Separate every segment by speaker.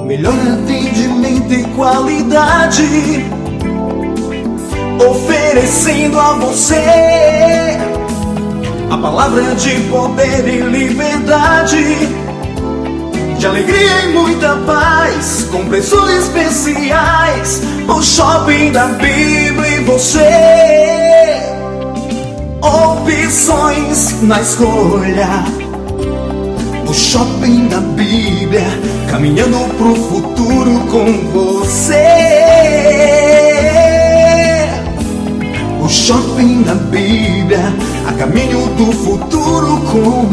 Speaker 1: melhor atendimento e qualidade, oferecendo a você a palavra de poder e liberdade, de alegria e muita paz, com preços especiais. O Shopping da Bíblia e você, opções na escolha. O Shopping da Bíblia, caminhando pro futuro com você. O Shopping da Bíblia, a caminho do futuro com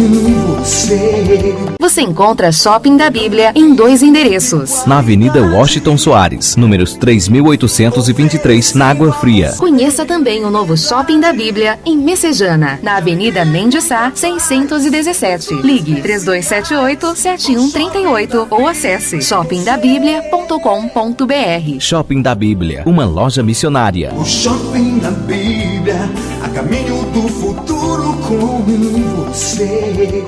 Speaker 1: você.
Speaker 2: Você encontra Shopping da Bíblia em 2 endereços.
Speaker 3: Na Avenida Washington Soares, números 3.823, na Água Fria.
Speaker 2: Conheça também o novo Shopping da Bíblia em Messejana, na Avenida Mendes Sá, 617. Ligue 3278-7138 ou acesse shoppingdabiblia.com.br.
Speaker 3: Shopping da Bíblia, uma loja missionária.
Speaker 1: O Shopping da Bíblia, a caminho do futuro com você.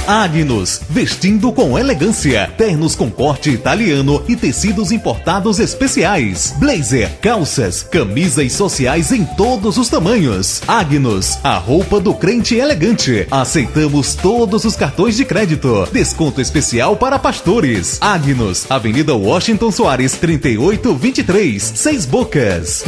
Speaker 4: Agnus, vestindo com elegância, ternos com corte italiano e tecidos importados especiais, blazer, calças, camisas sociais em todos os tamanhos. Agnus, a roupa do crente elegante. Aceitamos todos os cartões de crédito. Desconto especial para pastores. Agnus, Avenida Washington Soares, 3823, 6 Bocas.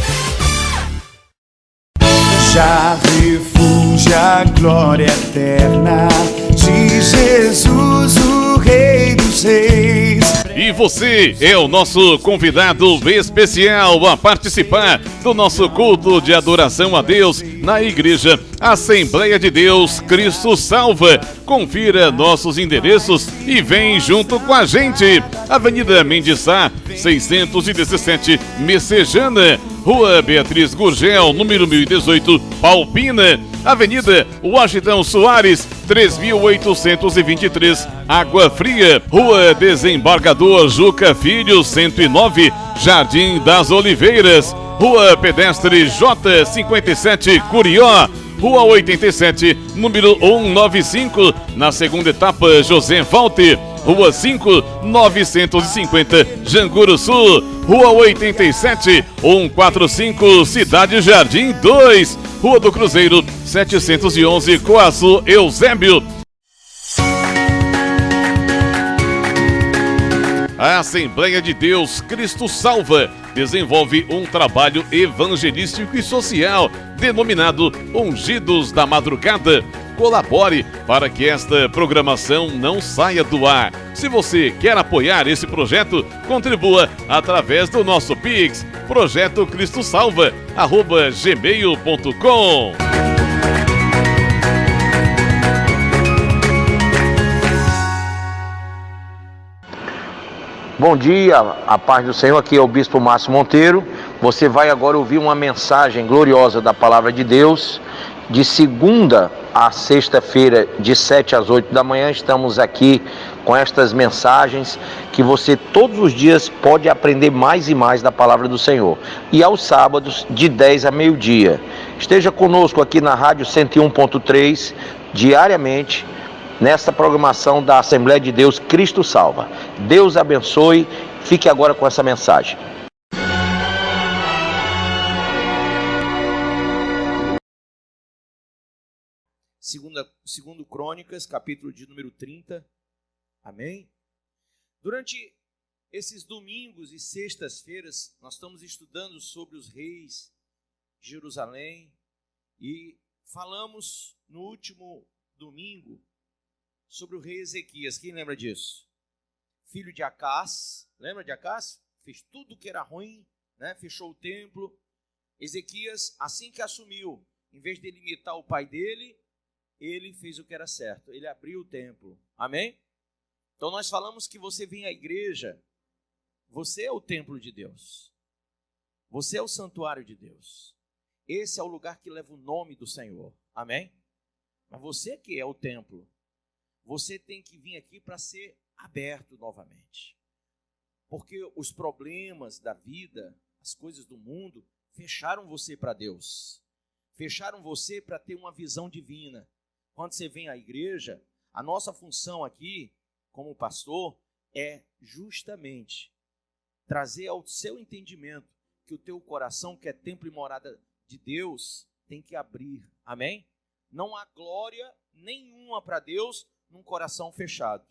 Speaker 1: Já refúgio a glória eterna de Jesus, o Rei dos Reis.
Speaker 5: E você é o nosso convidado especial a participar do nosso culto de adoração a Deus na Igreja Assembleia de Deus Cristo Salva. Confira nossos endereços e vem junto com a gente. Avenida Mendes Sá, 617, Messejana. Rua Beatriz Gurgel, número 1018, Palpina. Avenida Washington Soares, 3823, Água Fria. Rua Desembargador Juca Filho, 109, Jardim das Oliveiras. Rua Pedestre J57, Curió. Rua 87, número 195, na segunda etapa, José Walter. Rua 5, 950, Janguru Sul. Rua 87, 145, Cidade Jardim 2. Rua do Cruzeiro, 711, Coaçu, Eusébio. A Assembleia de Deus Cristo Salva desenvolve um trabalho evangelístico e social denominado Ungidos da Madrugada. Colabore para que esta programação não saia do ar. Se você quer apoiar esse projeto, contribua através do nosso Pix, projetocristosalva@gmail.com.
Speaker 6: Bom dia, a paz do Senhor, aqui é o Bispo Márcio Monteiro. Você vai agora ouvir uma mensagem gloriosa da Palavra de Deus. De segunda a sexta-feira, de 7 às 8 da manhã, estamos aqui com estas mensagens que você todos os dias pode aprender mais e mais da Palavra do Senhor. E aos sábados, de 10 a meio-dia. Esteja conosco aqui na Rádio 101.3, diariamente, nesta programação da Assembleia de Deus Cristo Salva. Deus abençoe. Fique agora com essa mensagem.
Speaker 7: Segundo Crônicas, capítulo de número 30. Amém? Durante esses domingos e sextas-feiras, nós estamos estudando sobre os reis de Jerusalém e falamos no último domingo sobre o rei Ezequias. Quem lembra disso? Filho de Acás. Lembra de Acás? Fez tudo que era ruim, né? Fechou o templo. Ezequias, assim que assumiu, em vez de ele imitar o pai dele, ele fez o que era certo. Ele abriu o templo. Amém? Então nós falamos que você vem à igreja, você é o templo de Deus. Você é o santuário de Deus. Esse é o lugar que leva o nome do Senhor. Amém? Mas você que é o templo, você tem que vir aqui para ser aberto novamente. Porque os problemas da vida, as coisas do mundo, fecharam você para Deus. Fecharam você para ter uma visão divina. Quando você vem à igreja, A nossa função aqui, como pastor, é justamente trazer ao seu entendimento que o teu coração, que é templo e morada de Deus, tem que abrir. Amém? Não há glória nenhuma para Deus num coração fechado.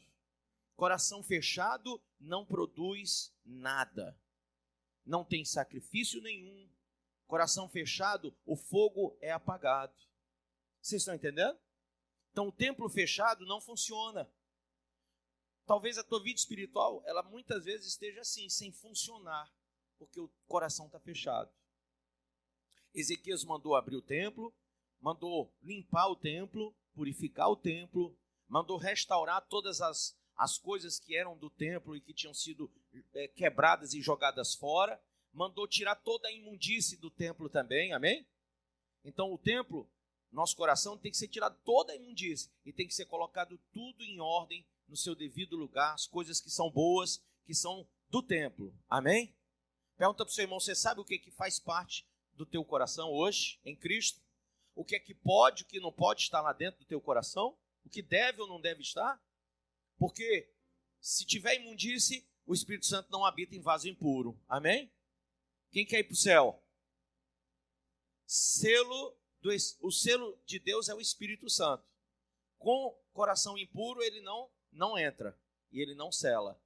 Speaker 7: Coração fechado não produz nada. Não tem sacrifício nenhum. Coração fechado, o fogo é apagado. Vocês estão entendendo? Então o templo fechado não funciona. Talvez a tua vida espiritual, ela muitas vezes esteja assim, sem funcionar, porque o coração está fechado. Ezequias mandou abrir o templo, mandou limpar o templo, purificar o templo, mandou restaurar todas as coisas que eram do templo e que tinham sido quebradas e jogadas fora, mandou tirar toda a imundície do templo também, amém? Então o templo, nosso coração, tem que ser tirado toda a imundície e tem que ser colocado tudo em ordem, no seu devido lugar, as coisas que são boas, que são do templo, amém? Pergunta para o seu irmão, você sabe o que faz parte do teu coração hoje, em Cristo? O que é que pode, o que não pode estar lá dentro do teu coração? O que deve ou não deve estar? Porque se tiver imundície, o Espírito Santo não habita em vaso impuro, amém? Quem quer ir para o céu? O selo de Deus é o Espírito Santo. Com coração impuro, ele não entra e ele não sela,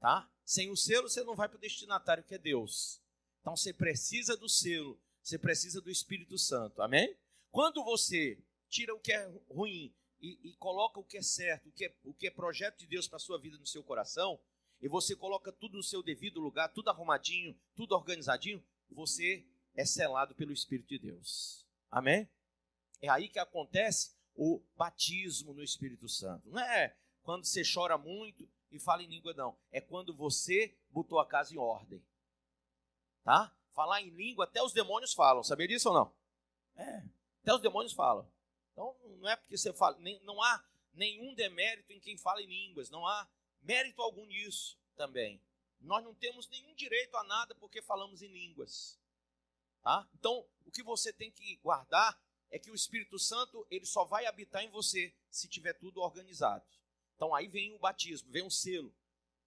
Speaker 7: tá? Sem o selo, você não vai para o destinatário, que é Deus. Então, você precisa do selo, você precisa do Espírito Santo, amém? Quando você tira o que é ruim e coloca o que é certo, o que é projeto de Deus para a sua vida no seu coração, e você coloca tudo no seu devido lugar, tudo arrumadinho, tudo organizadinho, você é selado pelo Espírito de Deus, amém? É aí que acontece o batismo no Espírito Santo. Não é quando você chora muito e fala em língua, não. É quando você botou a casa em ordem. Tá? Falar em língua, até os demônios falam. Sabia disso ou não? Até os demônios falam. Então, não é porque você fala, não há nenhum demérito em quem fala em línguas. Não há mérito algum nisso também. Nós não temos nenhum direito a nada porque falamos em línguas. Tá? Então, o que você tem que guardar é que o Espírito Santo, ele só vai habitar em você se tiver tudo organizado. Então aí vem o batismo, vem o selo.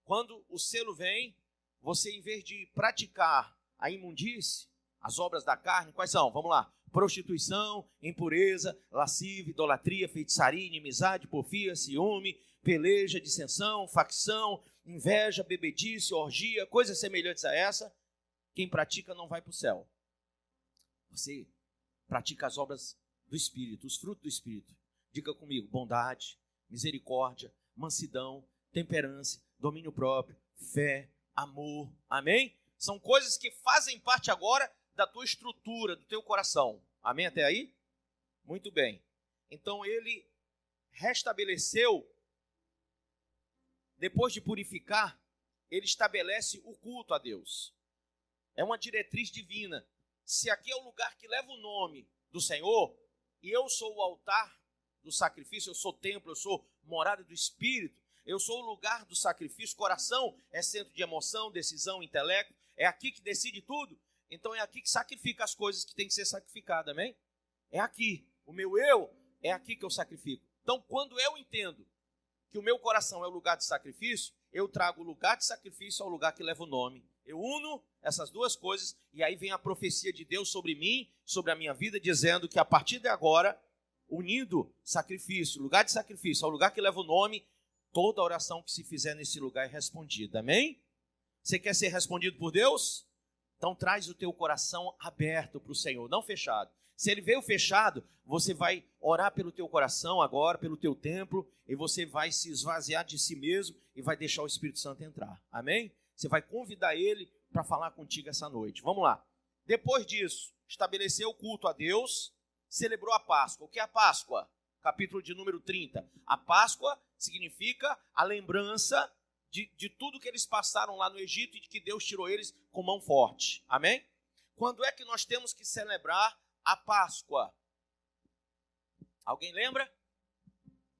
Speaker 7: Quando o selo vem, você, em vez de praticar a imundície, as obras da carne, quais são? Vamos lá. Prostituição, impureza, lascívia, idolatria, feitiçaria, inimizade, porfia, ciúme, peleja, dissensão, facção, inveja, bebedice, orgia, coisas semelhantes a essa. Quem pratica não vai para o céu. Você pratica as obras do Espírito, os frutos do Espírito. Diga comigo: bondade, misericórdia, mansidão, temperança, domínio próprio, fé, amor. Amém? São coisas que fazem parte agora da tua estrutura, do teu coração. Amém até aí? Muito bem. Então ele restabeleceu, depois de purificar, ele estabelece o culto a Deus. É uma diretriz divina. Se aqui é o lugar que leva o nome do Senhor, e eu sou o altar do sacrifício, eu sou templo, eu sou morada do Espírito, eu sou o lugar do sacrifício, coração é centro de emoção, decisão, intelecto, é aqui que decide tudo, então é aqui que sacrifica as coisas que tem que ser sacrificadas, amém? É aqui, o meu eu, é aqui que eu sacrifico. Então, quando eu entendo que o meu coração é o lugar de sacrifício, eu trago o lugar de sacrifício ao lugar que leva o nome. Eu uno essas duas coisas e aí vem a profecia de Deus sobre mim, sobre a minha vida, dizendo que a partir de agora, unindo sacrifício, lugar de sacrifício ao lugar que leva o nome, toda oração que se fizer nesse lugar é respondida. Amém? Você quer ser respondido por Deus? Então traz o teu coração aberto para o Senhor, não fechado. Se ele veio fechado, você vai orar pelo teu coração agora, pelo teu templo, e você vai se esvaziar de si mesmo e vai deixar o Espírito Santo entrar. Amém? Você vai convidar ele para falar contigo essa noite. Vamos lá. Depois disso, estabeleceu o culto a Deus, celebrou a Páscoa. O que é a Páscoa? Capítulo de número 30. A Páscoa significa a lembrança de tudo que eles passaram lá no Egito e de que Deus tirou eles com mão forte. Amém? Quando é que nós temos que celebrar a Páscoa? Alguém lembra?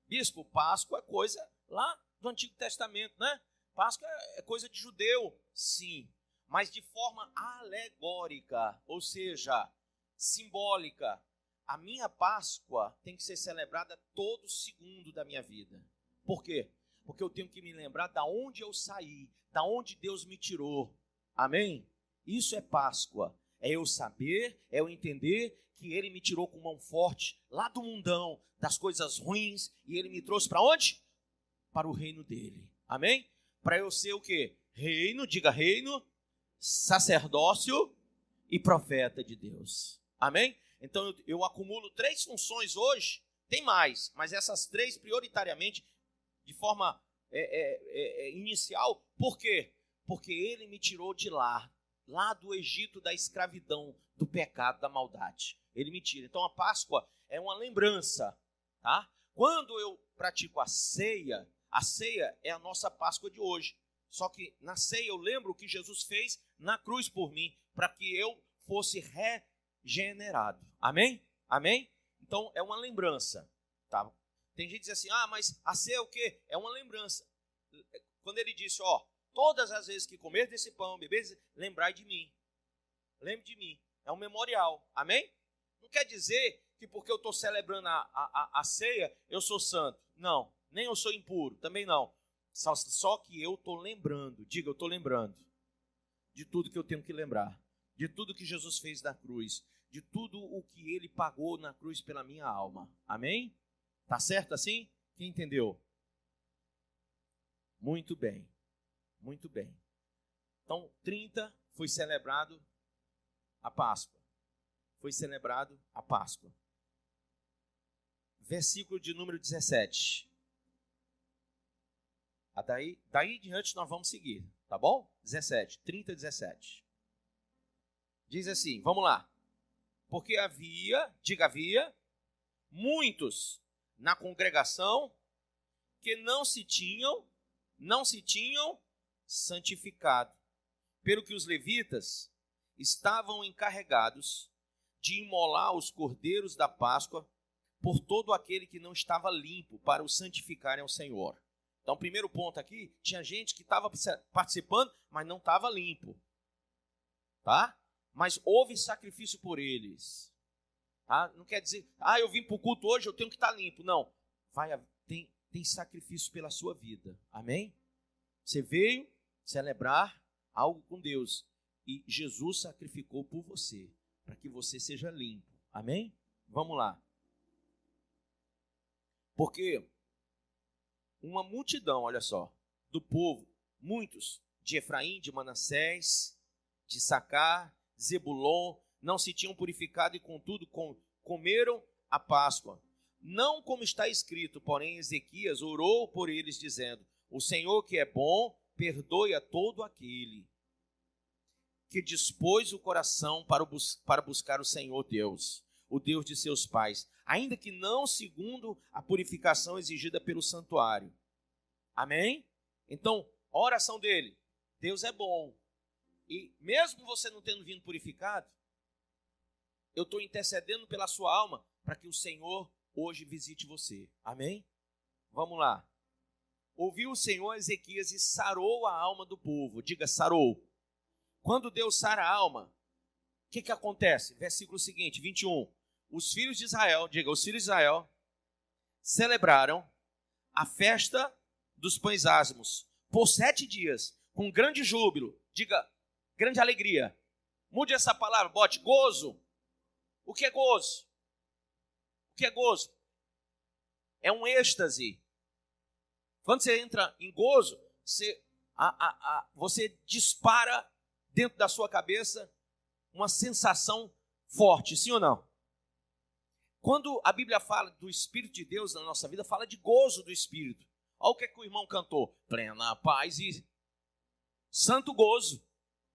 Speaker 7: Bispo, Páscoa é coisa lá do Antigo Testamento, né? Páscoa é coisa de judeu, sim, mas de forma alegórica, ou seja, simbólica. a minha Páscoa tem que ser celebrada todo segundo da minha vida. Por quê? Porque eu tenho que me lembrar da onde eu saí, da onde Deus me tirou. Amém? Isso é Páscoa. É eu saber, é eu entender que Ele me tirou com mão forte lá do mundão, das coisas ruins, e Ele me trouxe para onde? Para o reino dEle. Amém? Para eu ser o quê? Reino, diga reino, sacerdócio e profeta de Deus. Amém? Então eu acumulo 3 funções hoje, tem mais, mas essas 3 prioritariamente, de forma inicial. Por quê? Porque Ele me tirou de lá do Egito, da escravidão, do pecado, da maldade. Ele me tira. Então a Páscoa é uma lembrança, tá? Quando eu pratico a ceia é a nossa Páscoa de hoje. Só que na ceia eu lembro o que Jesus fez na cruz por mim, para que eu fosse regenerado. Amém? Amém? Então é uma lembrança, tá? Tem gente que diz assim, mas a ceia é o quê? É uma lembrança. Quando ele disse, todas as vezes que comer desse pão, beber, lembrai de mim. Lembre de mim. É um memorial. Amém? Não quer dizer que porque eu estou celebrando a ceia, eu sou santo. Não. Nem eu sou impuro. Também não. Só que eu estou lembrando. Diga, eu estou lembrando de tudo que eu tenho que lembrar. De tudo que Jesus fez na cruz. De tudo o que Ele pagou na cruz pela minha alma. Amém? Tá certo assim? Quem entendeu? Muito bem. Muito bem. Então, 30 foi celebrado a Páscoa. Foi celebrado a Páscoa. Versículo de número 17. Daí em diante nós vamos seguir, tá bom? 17, 30, 17. Diz assim, vamos lá. Porque havia muitos na congregação que não se tinham santificado, pelo que os levitas estavam encarregados de imolar os cordeiros da Páscoa por todo aquele que não estava limpo, para o santificarem ao Senhor. Então, primeiro ponto aqui, tinha gente que estava participando, mas não estava limpo, tá? Mas houve sacrifício por eles, tá? Não quer dizer, eu vim para o culto hoje, eu tenho que estar limpo. Não, tem sacrifício pela sua vida, amém? Você veio celebrar algo com Deus e Jesus sacrificou por você, para que você seja limpo, amém? Vamos lá. Porque uma multidão, olha só, do povo, muitos, de Efraim, de Manassés, de Issacar, Zebulon, não se tinham purificado e contudo comeram a Páscoa. Não como está escrito, porém Ezequias orou por eles dizendo, o Senhor que é bom, perdoe a todo aquele que dispôs o coração para buscar o Senhor Deus, o Deus de seus pais, ainda que não segundo a purificação exigida pelo santuário. Amém? Então, a oração dele, Deus é bom. E mesmo você não tendo vindo purificado, eu estou intercedendo pela sua alma para que o Senhor hoje visite você. Amém? Vamos lá. Ouviu o Senhor Ezequias e sarou a alma do povo. Diga, sarou. Quando Deus sara a alma, o que acontece? Versículo seguinte, 21. Os filhos de Israel, diga, os filhos de Israel celebraram a festa dos pães asmos por 7 dias, com grande júbilo. Diga, grande alegria. Mude essa palavra, bote gozo. O que é gozo? O que é gozo? É um êxtase. Quando você entra em gozo, você dispara dentro da sua cabeça uma sensação forte, sim ou não? Quando a Bíblia fala do Espírito de Deus na nossa vida, fala de gozo do Espírito. Olha o que o irmão cantou. Plena paz e santo gozo.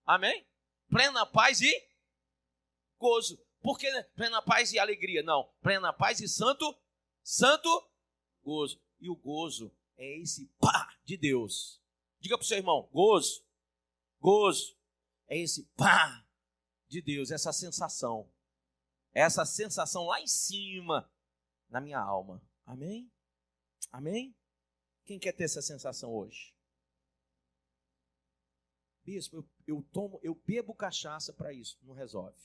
Speaker 7: Amém? Plena paz e gozo. Por que plena paz e alegria? Não. Plena paz e santo gozo. E o gozo é esse pá de Deus. Diga para o seu irmão, gozo. Gozo é esse pá de Deus, essa sensação. Essa sensação lá em cima, na minha alma. Amém? Amém? Quem quer ter essa sensação hoje? Bispo, eu bebo cachaça para isso. Não resolve.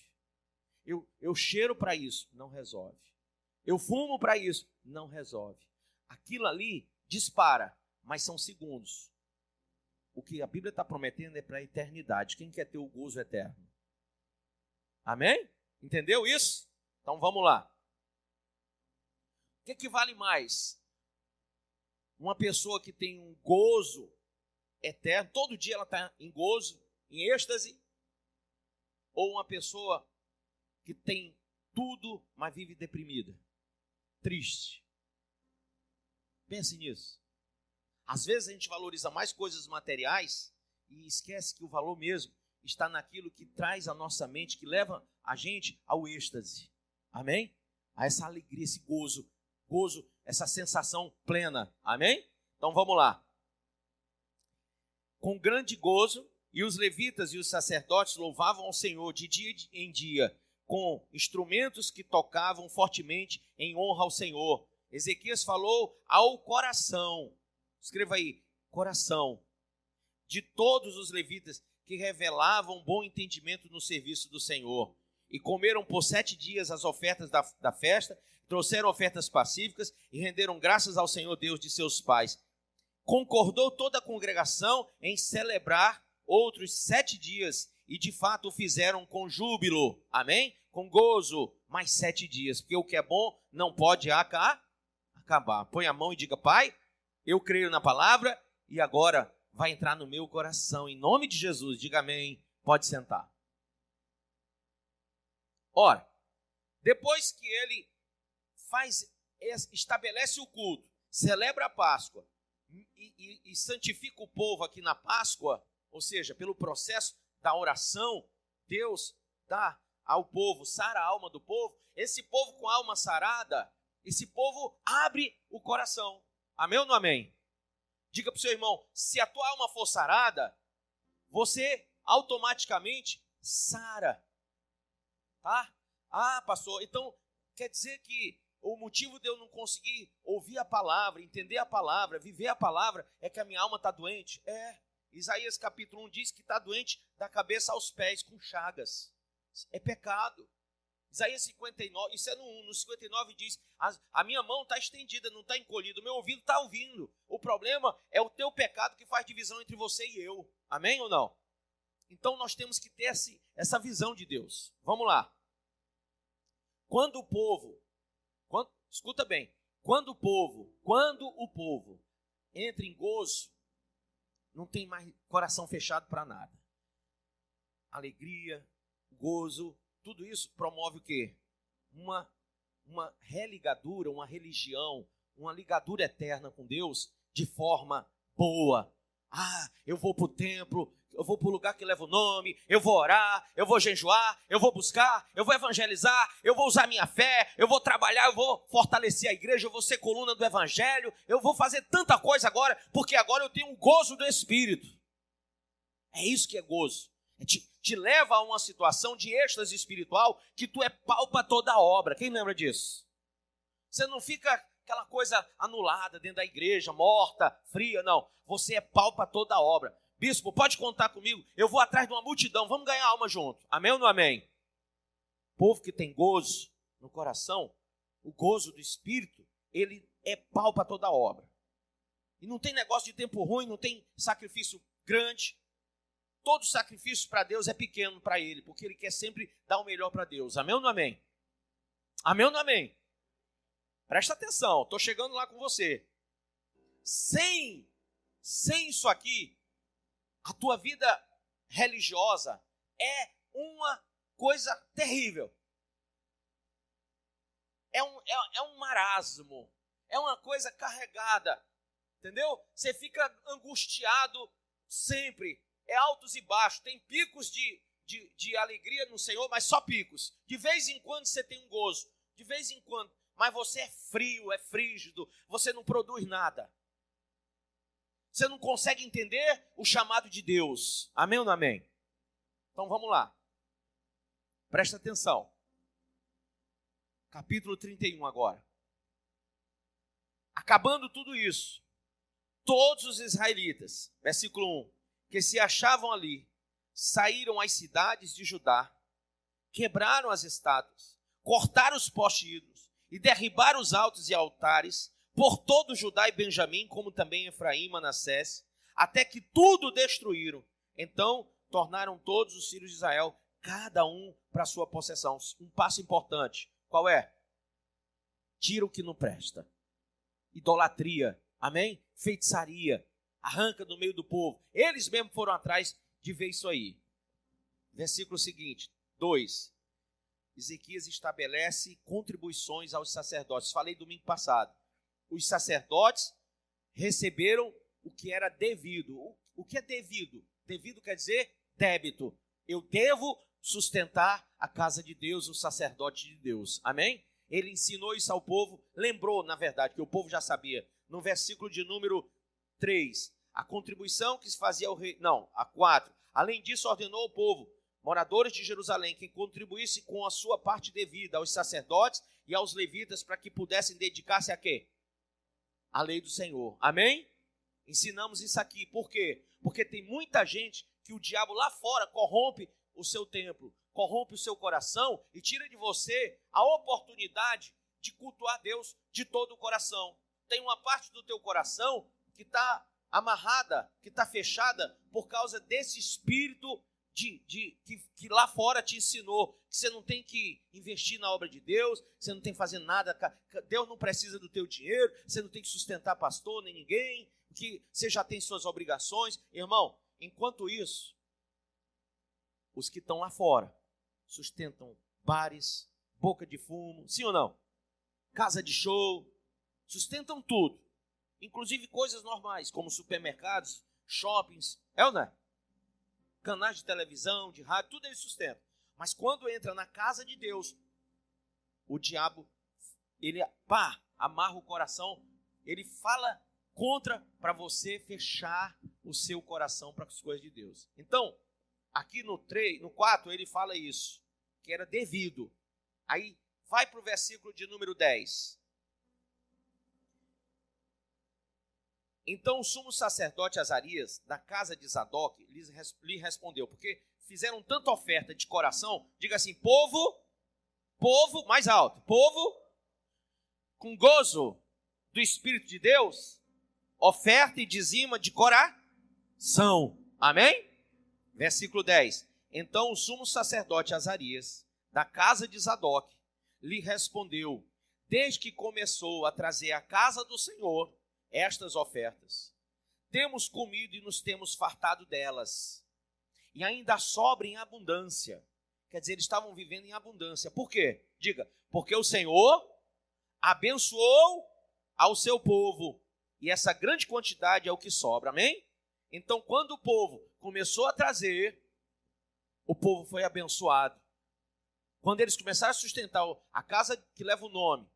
Speaker 7: Eu cheiro para isso, não resolve. Eu fumo para isso, não resolve. Aquilo ali dispara, mas são segundos. O que a Bíblia está prometendo é para a eternidade. Quem quer ter o gozo eterno? Amém? Entendeu isso? Então vamos lá. O que vale mais? Uma pessoa que tem um gozo eterno, todo dia ela está em gozo, em êxtase, ou uma pessoa que tem tudo, mas vive deprimida, triste? Pense nisso. Às vezes a gente valoriza mais coisas materiais e esquece que o valor mesmo está naquilo que traz a nossa mente, que leva a gente ao êxtase. Amém? A essa alegria, esse gozo, essa sensação plena. Amém? Então vamos lá. Com grande gozo, e os levitas e os sacerdotes louvavam ao Senhor de dia em dia, com instrumentos que tocavam fortemente em honra ao Senhor. Ezequias falou ao coração, escreva aí, coração, de todos os levitas que revelavam bom entendimento no serviço do Senhor. E comeram por 7 dias as ofertas da festa, trouxeram ofertas pacíficas e renderam graças ao Senhor Deus de seus pais. Concordou toda a congregação em celebrar outros 7 dias, e de fato o fizeram com júbilo, amém? Com gozo, mais 7 dias, porque o que é bom não pode acabar. Põe a mão e diga: Pai, eu creio na palavra e agora vai entrar no meu coração, em nome de Jesus. Diga amém, pode sentar. Ora, depois que ele estabelece o culto, celebra a Páscoa e santifica o povo aqui na Páscoa, ou seja, pelo processo da oração, Deus dá ao povo, sara a alma do povo. Esse povo com a alma sarada, esse povo abre o coração. Amém ou não amém? Diga para o seu irmão: se a tua alma for sarada, você automaticamente sara. Tá? Ah, pastor, então quer dizer que o motivo de eu não conseguir ouvir a palavra, entender a palavra, viver a palavra, é que a minha alma está doente? É. Isaías capítulo 1 diz que está doente da cabeça aos pés, com chagas. É pecado. Isaías 59, isso é no 1, no 59 diz: a minha mão está estendida, não está encolhida, o meu ouvido está ouvindo. O problema é o teu pecado que faz divisão entre você e eu. Amém ou não? Então nós temos que ter essa visão de Deus. Vamos lá. Escuta bem, quando o povo entra em gozo, não tem mais coração fechado para nada. Alegria, gozo, tudo isso promove o quê? Uma religadura, uma religião, uma ligadura eterna com Deus de forma boa. Ah, eu vou para o templo, eu vou para o lugar que leva o nome, eu vou orar, eu vou jejuar, eu vou buscar, eu vou evangelizar, eu vou usar minha fé, eu vou trabalhar, eu vou fortalecer a igreja, eu vou ser coluna do evangelho, eu vou fazer tanta coisa agora, porque agora eu tenho um gozo do Espírito. É isso que é gozo. Te leva a uma situação de êxtase espiritual que tu palpa toda a obra. Quem lembra disso? Você não fica aquela coisa anulada dentro da igreja, morta, fria, não. Você palpa toda a obra. Bispo, pode contar comigo, eu vou atrás de uma multidão, vamos ganhar alma junto. Amém ou não amém? Povo que tem gozo no coração, o gozo do Espírito, ele palpa toda a obra. E não tem negócio de tempo ruim, não tem sacrifício grande. Todo sacrifício para Deus é pequeno para Ele, porque Ele quer sempre dar o melhor para Deus. Amém ou não amém? Amém ou não amém? Presta atenção, estou chegando lá com você. Sem isso aqui, a tua vida religiosa é uma coisa terrível. É um marasmo, é uma coisa carregada, entendeu? Você fica angustiado sempre. É altos e baixos, tem picos de alegria no Senhor, mas só picos. De vez em quando você tem um gozo, de vez em quando, mas você é frio, é frígido, você não produz nada. Você não consegue entender o chamado de Deus. Amém ou não amém? Então vamos lá. Presta atenção. Capítulo 31 agora. Acabando tudo isso, todos os israelitas, versículo 1, que se achavam ali, saíram às cidades de Judá quebraram as estátuas, cortaram os postes ídolos e derribaram os altos e altares por todo Judá e Benjamim, como também Efraim e Manassés, até que tudo destruíram. Então tornaram todos os filhos de Israel, cada um para sua possessão. Um passo importante, qual é? Tira o que não presta. Idolatria, amém? Feitiçaria, arranca do meio do povo. Eles mesmos foram atrás de ver isso aí. Versículo seguinte, 2. Ezequias estabelece contribuições aos sacerdotes. Falei domingo passado. Os sacerdotes receberam o que era devido. O que é devido? Devido quer dizer débito. Eu devo sustentar a casa de Deus, o sacerdote de Deus. Amém? Ele ensinou isso ao povo, lembrou, na verdade, que o povo já sabia. No versículo de número 3, a contribuição que se fazia ao rei... Não, a 4. Além disso, ordenou ao povo, moradores de Jerusalém, que contribuísse com a sua parte devida aos sacerdotes e aos levitas, para que pudessem dedicar-se a quê? A lei do Senhor. Amém? Ensinamos isso aqui. Por quê? Porque tem muita gente que o diabo lá fora corrompe o seu templo, corrompe o seu coração e tira de você a oportunidade de cultuar Deus de todo o coração. Tem uma parte do teu coração que está amarrada, que está fechada por causa desse espírito que lá fora te ensinou, que você não tem que investir na obra de Deus, você não tem que fazer nada, Deus não precisa do teu dinheiro, você não tem que sustentar pastor nem ninguém, que você já tem suas obrigações. Irmão, enquanto isso, os que estão lá fora sustentam bares, boca de fumo, sim ou não? Casa de show, sustentam tudo, inclusive coisas normais, como supermercados, shoppings, é ou não é? Canais de televisão, de rádio, tudo eles sustentam. Mas quando entra na casa de Deus, o diabo, ele amarra o coração, ele fala contra para você fechar o seu coração para as coisas de Deus. Então, aqui no 4, ele fala isso, que era devido. Aí, vai para o versículo de número 10. Então o sumo sacerdote Azarias, da casa de Zadok, lhe respondeu, porque fizeram tanta oferta de coração, diga assim, povo, mais alto, povo, com gozo do Espírito de Deus, oferta e dizima de coração, amém? Versículo 10, então o sumo sacerdote Azarias, da casa de Zadok, lhe respondeu, desde que começou a trazer à casa do Senhor estas ofertas, temos comido e nos temos fartado delas, e ainda sobra em abundância. Quer dizer, eles estavam vivendo em abundância. Por quê? Diga, porque o Senhor abençoou ao seu povo, e essa grande quantidade é o que sobra, amém? Então, quando o povo começou a trazer, o povo foi abençoado. Quando eles começaram a sustentar a casa que leva o nome,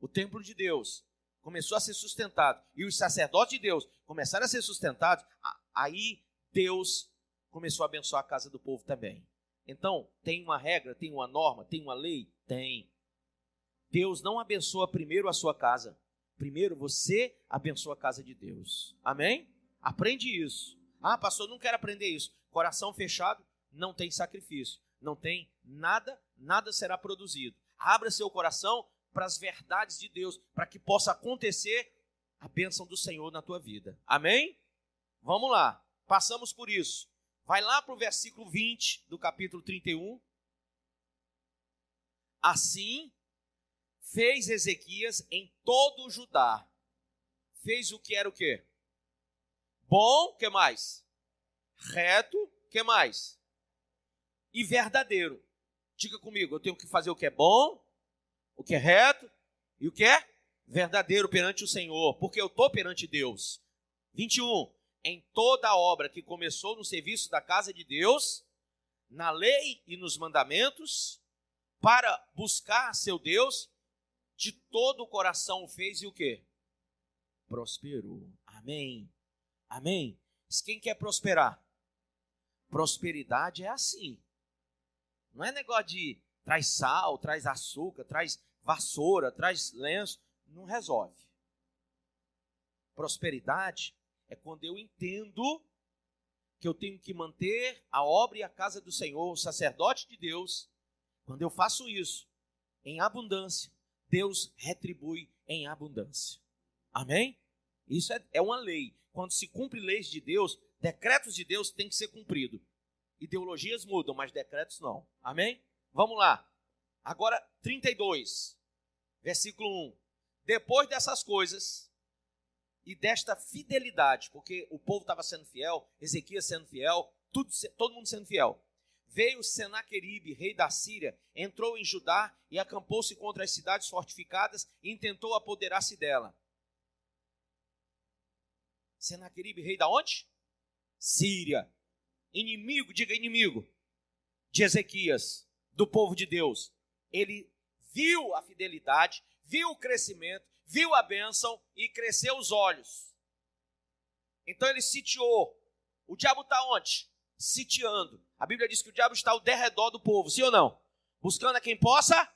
Speaker 7: o templo de Deus, começou a ser sustentado, e os sacerdotes de Deus começaram a ser sustentados, aí Deus começou a abençoar a casa do povo também. Então, tem uma regra, tem uma norma, tem uma lei? Tem. Deus não abençoa primeiro a sua casa. Primeiro você abençoa a casa de Deus. Amém? Aprende isso. Ah, pastor, não quero aprender isso. Coração fechado, não tem sacrifício. Não tem nada será produzido. Abra seu coração para as verdades de Deus, para que possa acontecer a bênção do Senhor na tua vida. Amém? Vamos lá, passamos por isso. Vai lá para o versículo 20 do capítulo 31. Assim fez Ezequias em todo o Judá. Fez o que era o quê? Bom, que mais? Reto, que mais? E verdadeiro. Diga comigo, eu tenho que fazer o que é bom, o que é reto e o que é verdadeiro perante o Senhor, porque eu estou perante Deus. 21. Em toda a obra que começou no serviço da casa de Deus, na lei e nos mandamentos, para buscar seu Deus, de todo o coração o fez e o quê? Prosperou. Amém. Amém. Quem quer prosperar? Prosperidade é assim. Não é negócio de traz sal, traz açúcar, traz vassoura, traz lenço. Não resolve. Prosperidade é quando eu entendo que eu tenho que manter a obra e a casa do Senhor, o sacerdote de Deus, Quando eu faço isso em abundância, Deus retribui em abundância. Amém? Isso é uma lei. Quando se cumpre leis de Deus, decretos de Deus têm que ser cumpridos. Ideologias mudam, mas decretos não. Amém? Vamos lá. Agora, 32, versículo 1. Depois dessas coisas e desta fidelidade, porque o povo estava sendo fiel, Ezequias sendo fiel, todo mundo sendo fiel. Veio Senaqueribe, rei da Síria, entrou em Judá e acampou-se contra as cidades fortificadas e intentou apoderar-se dela. Senaqueribe, rei da onde? Síria. Inimigo, diga inimigo, de Ezequias, do povo de Deus. Ele viu a fidelidade, viu o crescimento, viu a bênção e cresceu os olhos. Então ele sitiou. O diabo está onde? Sitiando. A Bíblia diz que o diabo está ao derredor do povo, sim ou não? Buscando a quem possa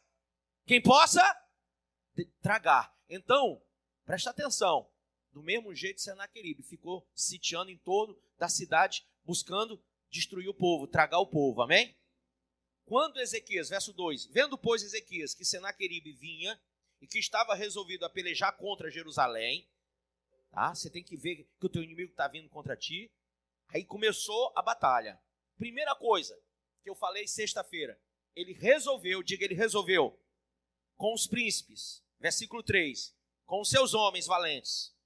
Speaker 7: tragar. Então, presta atenção. Do mesmo jeito, Senaqueribe ficou sitiando em torno da cidade, buscando destruir o povo, tragar o povo, amém? Quando Ezequias, verso 2, vendo, pois, Ezequias que Senaqueribe vinha e que estava resolvido a pelejar contra Jerusalém, tá? Você tem que ver que o teu inimigo está vindo contra ti. Aí começou a batalha. Primeira coisa que eu falei sexta-feira, ele resolveu, diga ele resolveu, com os príncipes, versículo 3, com os seus homens valentes,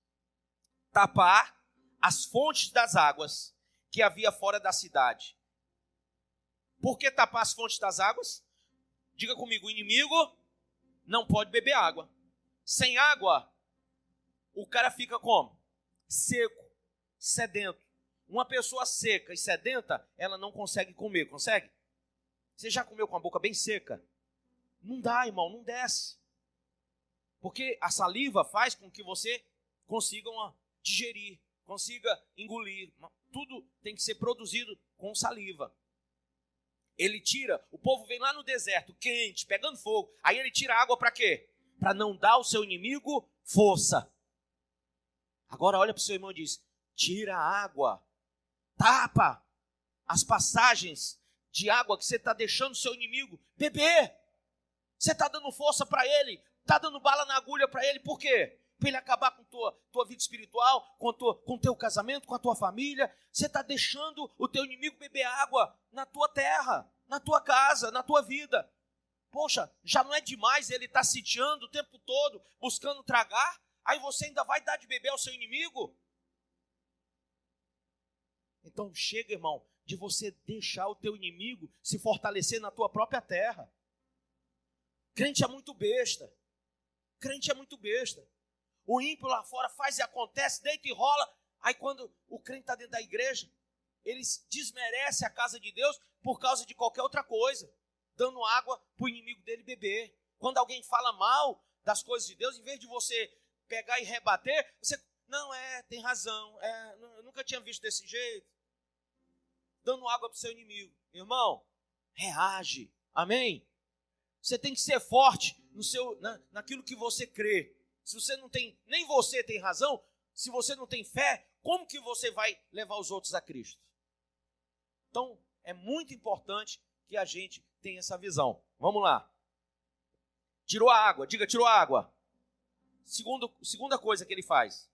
Speaker 7: tapar as fontes das águas que havia fora da cidade. Por que tapar as fontes das águas? Diga comigo, o inimigo não pode beber água. Sem água, o cara fica como? Seco, sedento. Uma pessoa seca e sedenta, ela não consegue comer, consegue? Você já comeu com a boca bem seca? Não dá, irmão, não desce. Porque a saliva faz com que você consiga digerir, consiga engolir. Tudo tem que ser produzido com saliva. Ele tira, o povo vem lá no deserto, quente, pegando fogo. Aí ele tira a água para quê? Para não dar ao seu inimigo força. Agora olha para o seu irmão e diz, tira a água, tapa as passagens de água que você está deixando o seu inimigo beber. Você está dando força para ele, está dando bala na agulha para ele, por quê? Para ele acabar com tua vida espiritual, com o teu casamento, com a tua família. Você está deixando o teu inimigo beber água na tua terra, na tua casa, na tua vida. Poxa, já não é demais ele estar sitiando o tempo todo, buscando tragar? Aí você ainda vai dar de beber ao seu inimigo? Então chega, irmão, de você deixar o teu inimigo se fortalecer na tua própria terra. Crente é muito besta. Crente é muito besta. O ímpio lá fora faz e acontece, deita e rola. Aí quando o crente está dentro da igreja, ele desmerece a casa de Deus por causa de qualquer outra coisa, dando água para o inimigo dele beber. Quando alguém fala mal das coisas de Deus, em vez de você pegar e rebater, você, não, tem razão, eu nunca tinha visto desse jeito. Dando água para o seu inimigo. Irmão, reage, amém? Você tem que ser forte naquilo que você crê. Se você não tem, nem você tem razão, se você não tem fé, como que você vai levar os outros a Cristo? Então, é muito importante que a gente tenha essa visão. Vamos lá. Tirou a água, diga, tirou a água. Segunda coisa que ele faz.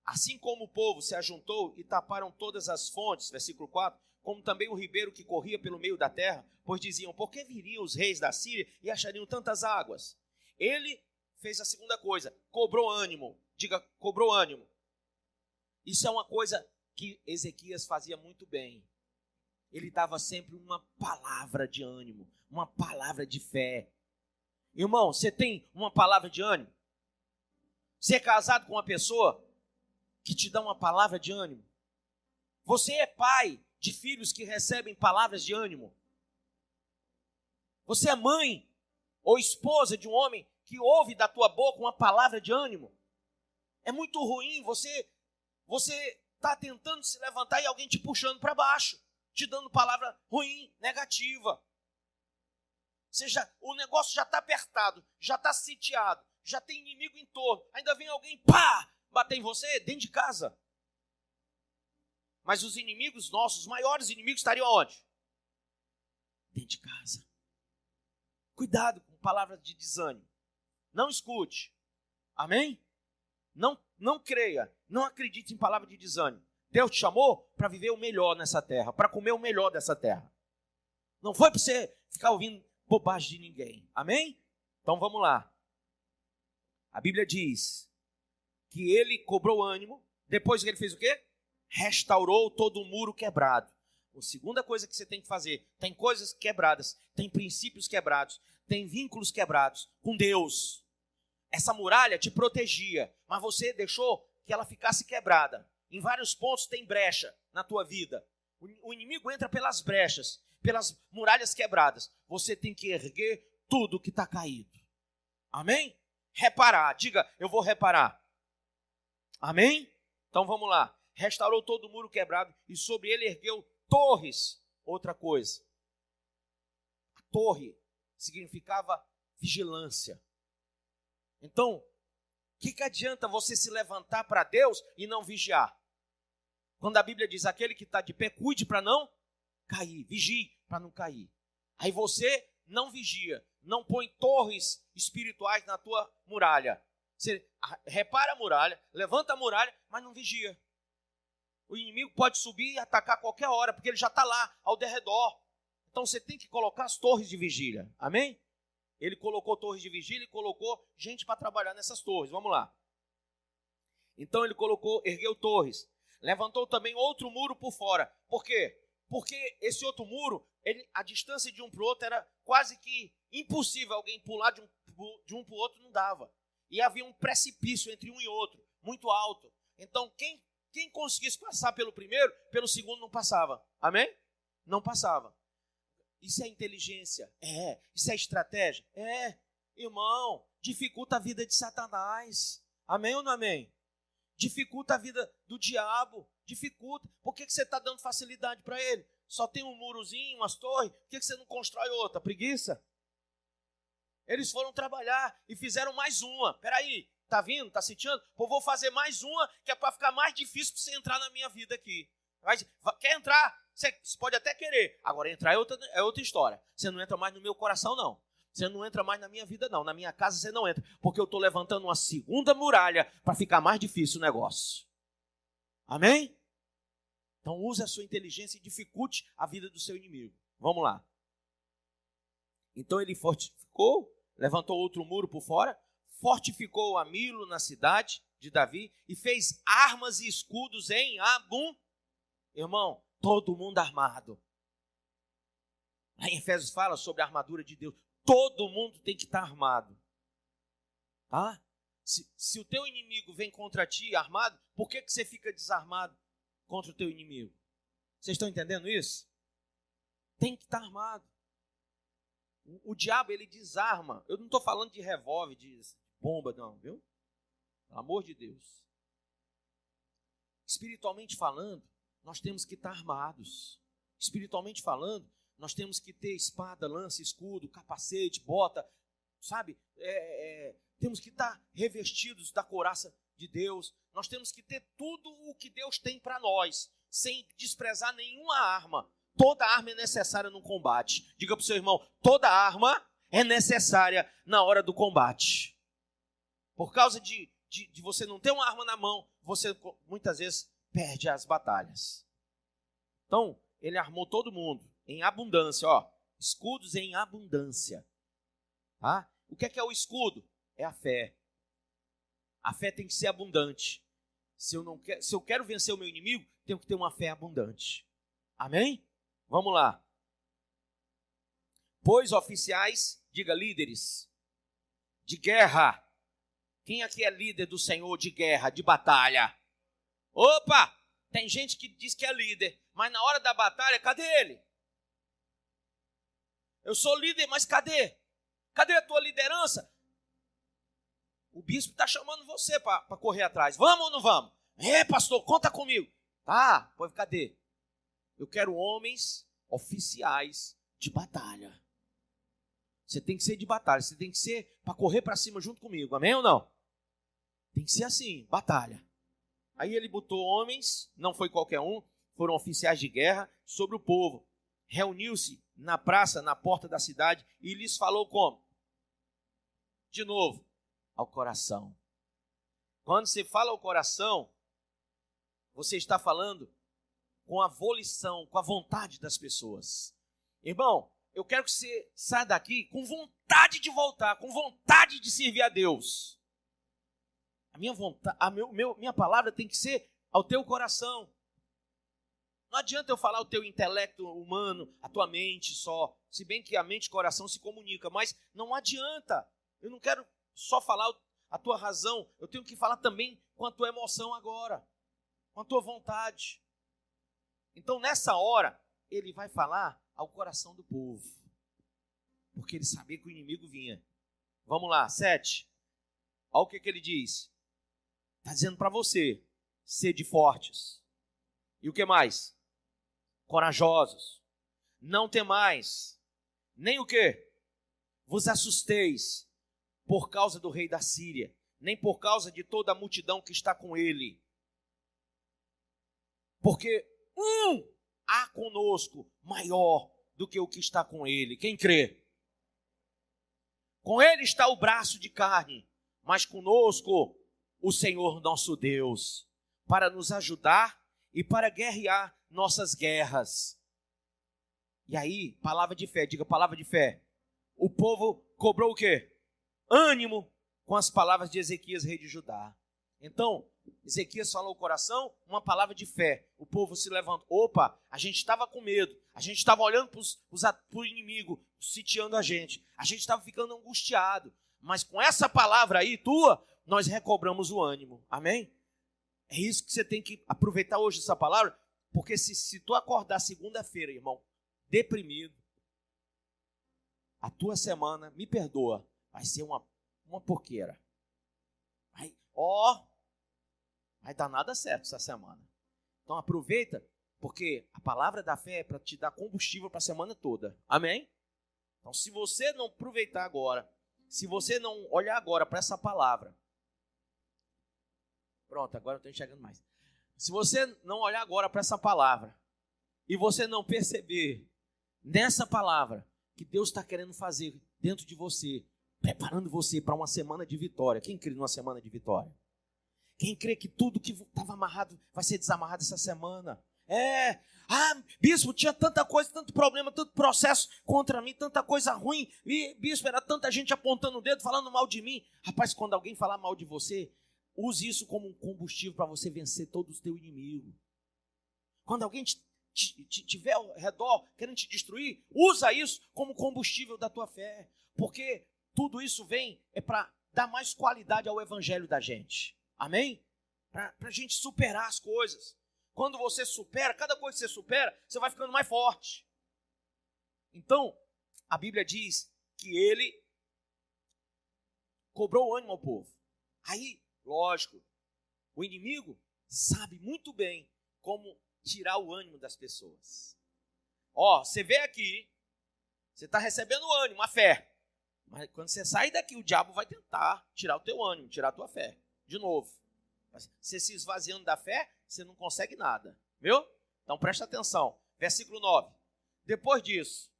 Speaker 7: Assim como o povo se ajuntou e taparam todas as fontes, versículo 4, como também o ribeiro que corria pelo meio da terra, pois diziam, por que viriam os reis da Síria e achariam tantas águas? Ele fez a segunda coisa, cobrou ânimo. Diga, cobrou ânimo. Isso é uma coisa que Ezequias fazia muito bem. Ele dava sempre uma palavra de ânimo, uma palavra de fé. Irmão, você tem uma palavra de ânimo? Você é casado com uma pessoa que te dá uma palavra de ânimo? Você é pai de filhos que recebem palavras de ânimo? Você é mãe ou esposa de um homem que ouve da tua boca uma palavra de ânimo? É muito ruim você está tentando se levantar e alguém te puxando para baixo, te dando palavra ruim, negativa. O negócio já está apertado, já está sitiado, já tem inimigo em torno, ainda vem alguém, bater em você dentro de casa. Mas os inimigos nossos, os maiores inimigos estariam onde? Dentro de casa. Cuidado com palavras de desânimo. Não escute. Amém? Não creia. Não acredite em palavras de desânimo. Deus te chamou para viver o melhor nessa terra, para comer o melhor dessa terra. Não foi para você ficar ouvindo bobagem de ninguém. Amém? Então vamos lá. A Bíblia diz que ele cobrou ânimo, depois que ele fez o quê? Restaurou todo o muro quebrado. A segunda coisa que você tem que fazer, tem coisas quebradas, tem princípios quebrados, tem vínculos quebrados com Deus. Essa muralha te protegia, mas você deixou que ela ficasse quebrada. Em vários pontos tem brecha na tua vida. O inimigo entra pelas brechas, pelas muralhas quebradas. Você tem que erguer tudo que está caído. Amém? Reparar. Diga, eu vou reparar. Amém? Então vamos lá. Restaurou todo o muro quebrado e sobre ele ergueu torres. Outra coisa. A torre significava vigilância. Então, o que adianta você se levantar para Deus e não vigiar? Quando a Bíblia diz, aquele que está de pé, cuide para não cair. Vigie para não cair. Aí você não vigia, não põe torres espirituais na tua muralha. Você repara a muralha, levanta a muralha, mas não vigia. O inimigo pode subir e atacar a qualquer hora, porque ele já está lá, ao derredor. Então você tem que colocar as torres de vigília. Amém? Ele colocou torres de vigília e colocou gente para trabalhar nessas torres. Vamos lá. Então ele ergueu torres. Levantou também outro muro por fora. Por quê? Porque esse outro muro, a distância de um para o outro era quase que impossível. Alguém pular de um para o outro não dava. E havia um precipício entre um e outro, muito alto. Então quem conseguisse passar pelo primeiro, pelo segundo não passava. Amém? Não passava. Isso é inteligência? É. Isso é estratégia? É. Irmão, dificulta a vida de Satanás. Amém ou não amém? Dificulta a vida do diabo. Dificulta. Por que você está dando facilidade para ele? Só tem um murozinho, umas torres. Por que você não constrói outra? Preguiça? Eles foram trabalhar e fizeram mais uma. Peraí, tá vindo? Tá sentindo? Pô, vou fazer mais uma, que é para ficar mais difícil para você entrar na minha vida aqui. Quer entrar? Você pode até querer. Agora, entrar é outra história. Você não entra mais no meu coração, não. Você não entra mais na minha vida, não. Na minha casa você não entra. Porque eu estou levantando uma segunda muralha para ficar mais difícil o negócio. Amém? Então use a sua inteligência e dificulte a vida do seu inimigo. Vamos lá. Então ele fortificou, levantou outro muro por fora, fortificou a Milo na cidade de Davi e fez armas e escudos em abundância. Irmão, todo mundo armado. Lá em Efésios fala sobre a armadura de Deus. Todo mundo tem que estar armado. Tá? Se o teu inimigo vem contra ti armado, por que você fica desarmado contra o teu inimigo? Vocês estão entendendo isso? Tem que estar armado. O diabo, ele desarma. Eu não estou falando de revólver, de bomba, não, viu? Pelo amor de Deus. Espiritualmente falando, nós temos que estar armados. Espiritualmente falando, nós temos que ter espada, lança, escudo, capacete, bota, sabe? Temos que estar revestidos da couraça de Deus. Nós temos que ter tudo o que Deus tem para nós, sem desprezar nenhuma arma. Toda arma é necessária no combate. Diga para o seu irmão, toda arma é necessária na hora do combate. Por causa de você não ter uma arma na mão, você muitas vezes perde as batalhas. Então, ele armou todo mundo em abundância, ó, escudos em abundância. Tá? O que é o escudo? É a fé. A fé tem que ser abundante. Se eu quero vencer o meu inimigo, tenho que ter uma fé abundante. Amém? Vamos lá. Pois oficiais, diga líderes, de guerra. Quem aqui é líder do Senhor de guerra, de batalha? Opa! Tem gente que diz que é líder, mas na hora da batalha, cadê ele? Eu sou líder, mas cadê? Cadê a tua liderança? O bispo está chamando você para correr atrás. Vamos ou não vamos? Pastor, conta comigo. Tá, pois cadê? Eu quero homens oficiais de batalha. Você tem que ser de batalha. Você tem que ser para correr para cima junto comigo. Amém ou não? Tem que ser assim, batalha. Aí ele botou homens, não foi qualquer um, foram oficiais de guerra sobre o povo. Reuniu-se na praça, na porta da cidade, e lhes falou como? De novo, ao coração. Quando você fala ao coração, você está falando com a volição, com a vontade das pessoas. Irmão, eu quero que você saia daqui com vontade de voltar, com vontade de servir a Deus. A minha vontade, minha palavra tem que ser ao teu coração. Não adianta eu falar o teu intelecto humano, a tua mente só, se bem que a mente e o coração se comunicam, mas não adianta. Eu não quero só falar a tua razão, eu tenho que falar também com a tua emoção agora, com a tua vontade. Então, nessa hora, ele vai falar ao coração do povo, porque ele sabia que o inimigo vinha. Vamos lá, 7. Olha o que ele diz. Está dizendo para você, sede fortes. E o que mais? Corajosos. Não temais, nem o quê? Vos assusteis por causa do rei da Síria, nem por causa de toda a multidão que está com ele. Porque há conosco maior do que o que está com ele. Quem crê? Com ele está o braço de carne, mas conosco o Senhor nosso Deus, para nos ajudar e para guerrear nossas guerras. E aí, palavra de fé, diga palavra de fé. O povo cobrou o quê? Ânimo com as palavras de Ezequias, rei de Judá. Então, Ezequias falou ao coração, uma palavra de fé. O povo se levantou. Opa, a gente estava com medo. A gente estava olhando para o inimigo, sitiando a gente. A gente estava ficando angustiado. Mas com essa palavra aí, tua, nós recobramos o ânimo. Amém? É isso que você tem que aproveitar hoje, essa palavra. Porque se tu acordar segunda-feira, irmão, deprimido, a tua semana, me perdoa, vai ser uma porqueira. Vai dar nada certo essa semana. Então aproveita, porque a palavra da fé é para te dar combustível para a semana toda. Amém? Então se você não aproveitar agora, se você não olhar agora para essa palavra, pronto, agora eu estou enxergando mais. Se você não olhar agora para essa palavra, e você não perceber nessa palavra que Deus está querendo fazer dentro de você, preparando você para uma semana de vitória. Quem crê numa semana de vitória? Quem crê que tudo que estava amarrado vai ser desamarrado essa semana? Bispo, tinha tanta coisa, tanto problema, tanto processo contra mim, tanta coisa ruim. E, bispo, era tanta gente apontando o dedo, falando mal de mim. Rapaz, quando alguém falar mal de você, use isso como um combustível para você vencer todos os teus inimigos. Quando alguém tiver ao redor querendo te destruir, usa isso como combustível da tua fé. Porque tudo isso vem para dar mais qualidade ao evangelho da gente. Amém? Para a gente superar as coisas. Quando você supera, cada coisa que você supera, você vai ficando mais forte. Então, a Bíblia diz que ele cobrou o ânimo ao povo. Aí, lógico, o inimigo sabe muito bem como tirar o ânimo das pessoas. Você vê aqui, você está recebendo ânimo, a fé. Mas quando você sai daqui, o diabo vai tentar tirar o teu ânimo, tirar a tua fé. De novo. Você se esvaziando da fé, você não consegue nada. Viu? Então presta atenção. Versículo 9. Depois disso,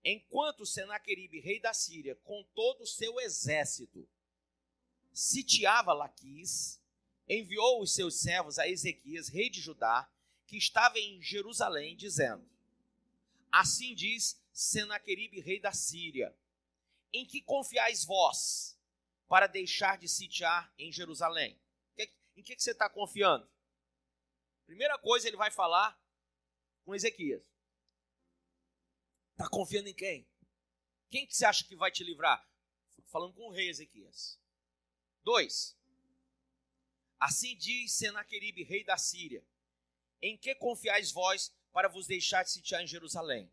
Speaker 7: enquanto Senaqueribe, rei da Síria, com todo o seu exército, sitiava Laquis, enviou os seus servos a Ezequias, rei de Judá, que estava em Jerusalém, dizendo: assim diz Senaqueribe, rei da Síria, em que confiais vós para deixar de sitiar em Jerusalém? Em que você está confiando? Primeira coisa, ele vai falar com Ezequias. Está confiando em quem? Quem que você acha que vai te livrar? Falando com o rei Ezequias. 2. Assim diz Senaqueribe, rei da Síria, em que confiais vós para vos deixar de sitiar em Jerusalém?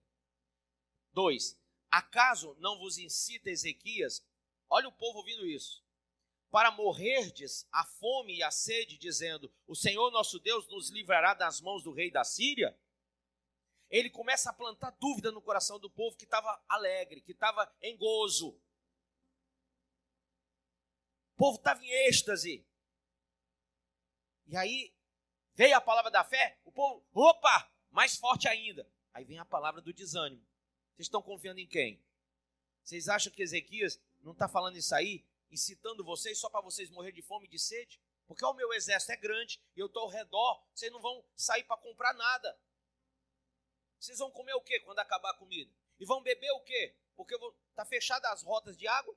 Speaker 7: 2. Acaso não vos incita Ezequias, olha o povo ouvindo isso, para morrerdes a fome e a sede, dizendo: o Senhor nosso Deus nos livrará das mãos do rei da Síria? Ele começa a plantar dúvida no coração do povo que estava alegre, que estava em gozo. O povo estava em êxtase. E aí veio a palavra da fé, o povo, mais forte ainda. Aí vem a palavra do desânimo. Vocês estão confiando em quem? Vocês acham que Ezequias não está falando isso aí, incitando vocês só para vocês morrerem de fome e de sede? Porque o meu exército é grande e eu estou ao redor, vocês não vão sair para comprar nada. Vocês vão comer o quê quando acabar a comida? E vão beber o quê? Porque está fechada as rotas de água?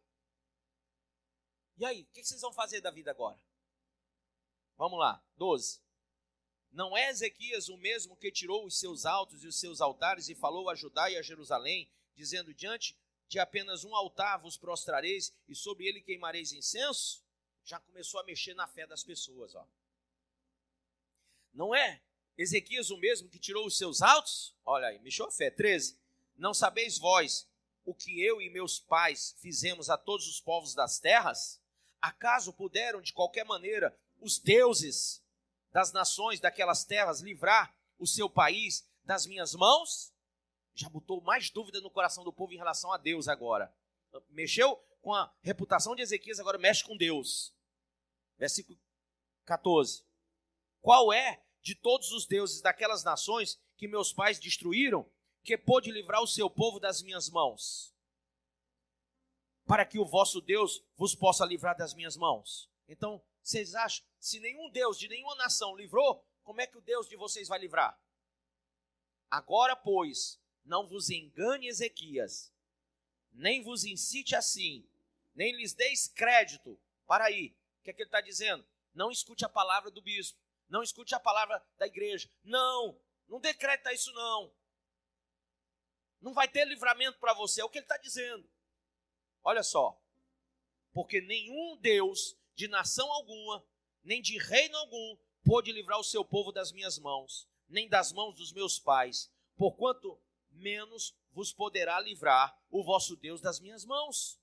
Speaker 7: E aí, o que vocês vão fazer da vida agora? Vamos lá, 12. Não é Ezequias o mesmo que tirou os seus altos e os seus altares e falou a Judá e a Jerusalém, dizendo, diante de apenas um altar vos prostrareis e sobre ele queimareis incenso? Já começou a mexer na fé das pessoas. Ó. Não é Ezequias o mesmo que tirou os seus altos? Olha aí, mexeu a fé. 13. Não sabeis vós o que eu e meus pais fizemos a todos os povos das terras? Acaso puderam de qualquer maneira os deuses das nações daquelas terras livrar o seu país das minhas mãos? Já botou mais dúvida no coração do povo em relação a Deus agora. Mexeu com a reputação de Ezequias, agora mexe com Deus. Versículo 14. Qual é de todos os deuses daquelas nações que meus pais destruíram, que pôde livrar o seu povo das minhas mãos? Para que o vosso Deus vos possa livrar das minhas mãos. Então, vocês acham, se nenhum Deus de nenhuma nação livrou, como é que o Deus de vocês vai livrar? Agora, pois, não vos engane Ezequias, nem vos incite assim, nem lhes deis crédito. Para aí, o que é que ele está dizendo? Não escute a palavra do bispo, não escute a palavra da igreja. Não dê crédito a isso não. Não vai ter livramento para você, é o que ele está dizendo. Olha só, porque nenhum Deus de nação alguma, nem de reino algum, pôde livrar o seu povo das minhas mãos, nem das mãos dos meus pais, porquanto menos vos poderá livrar o vosso Deus das minhas mãos.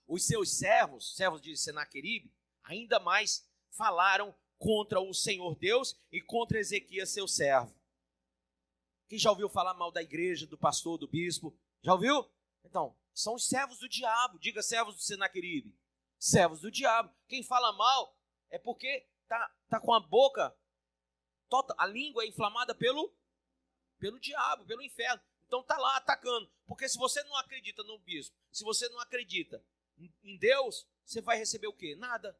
Speaker 7: Os seus servos de Senaqueribe, ainda mais falaram contra o Senhor Deus e contra Ezequias, seu servo. Quem já ouviu falar mal da igreja, do pastor, do bispo? Já ouviu? Então, são os servos do diabo. Diga servos do Senaqueribe. Servos do diabo. Quem fala mal é porque tá com a boca, a língua é inflamada pelo diabo, pelo inferno. Então tá lá atacando. Porque se você não acredita no bispo, se você não acredita em Deus, você vai receber o quê? Nada.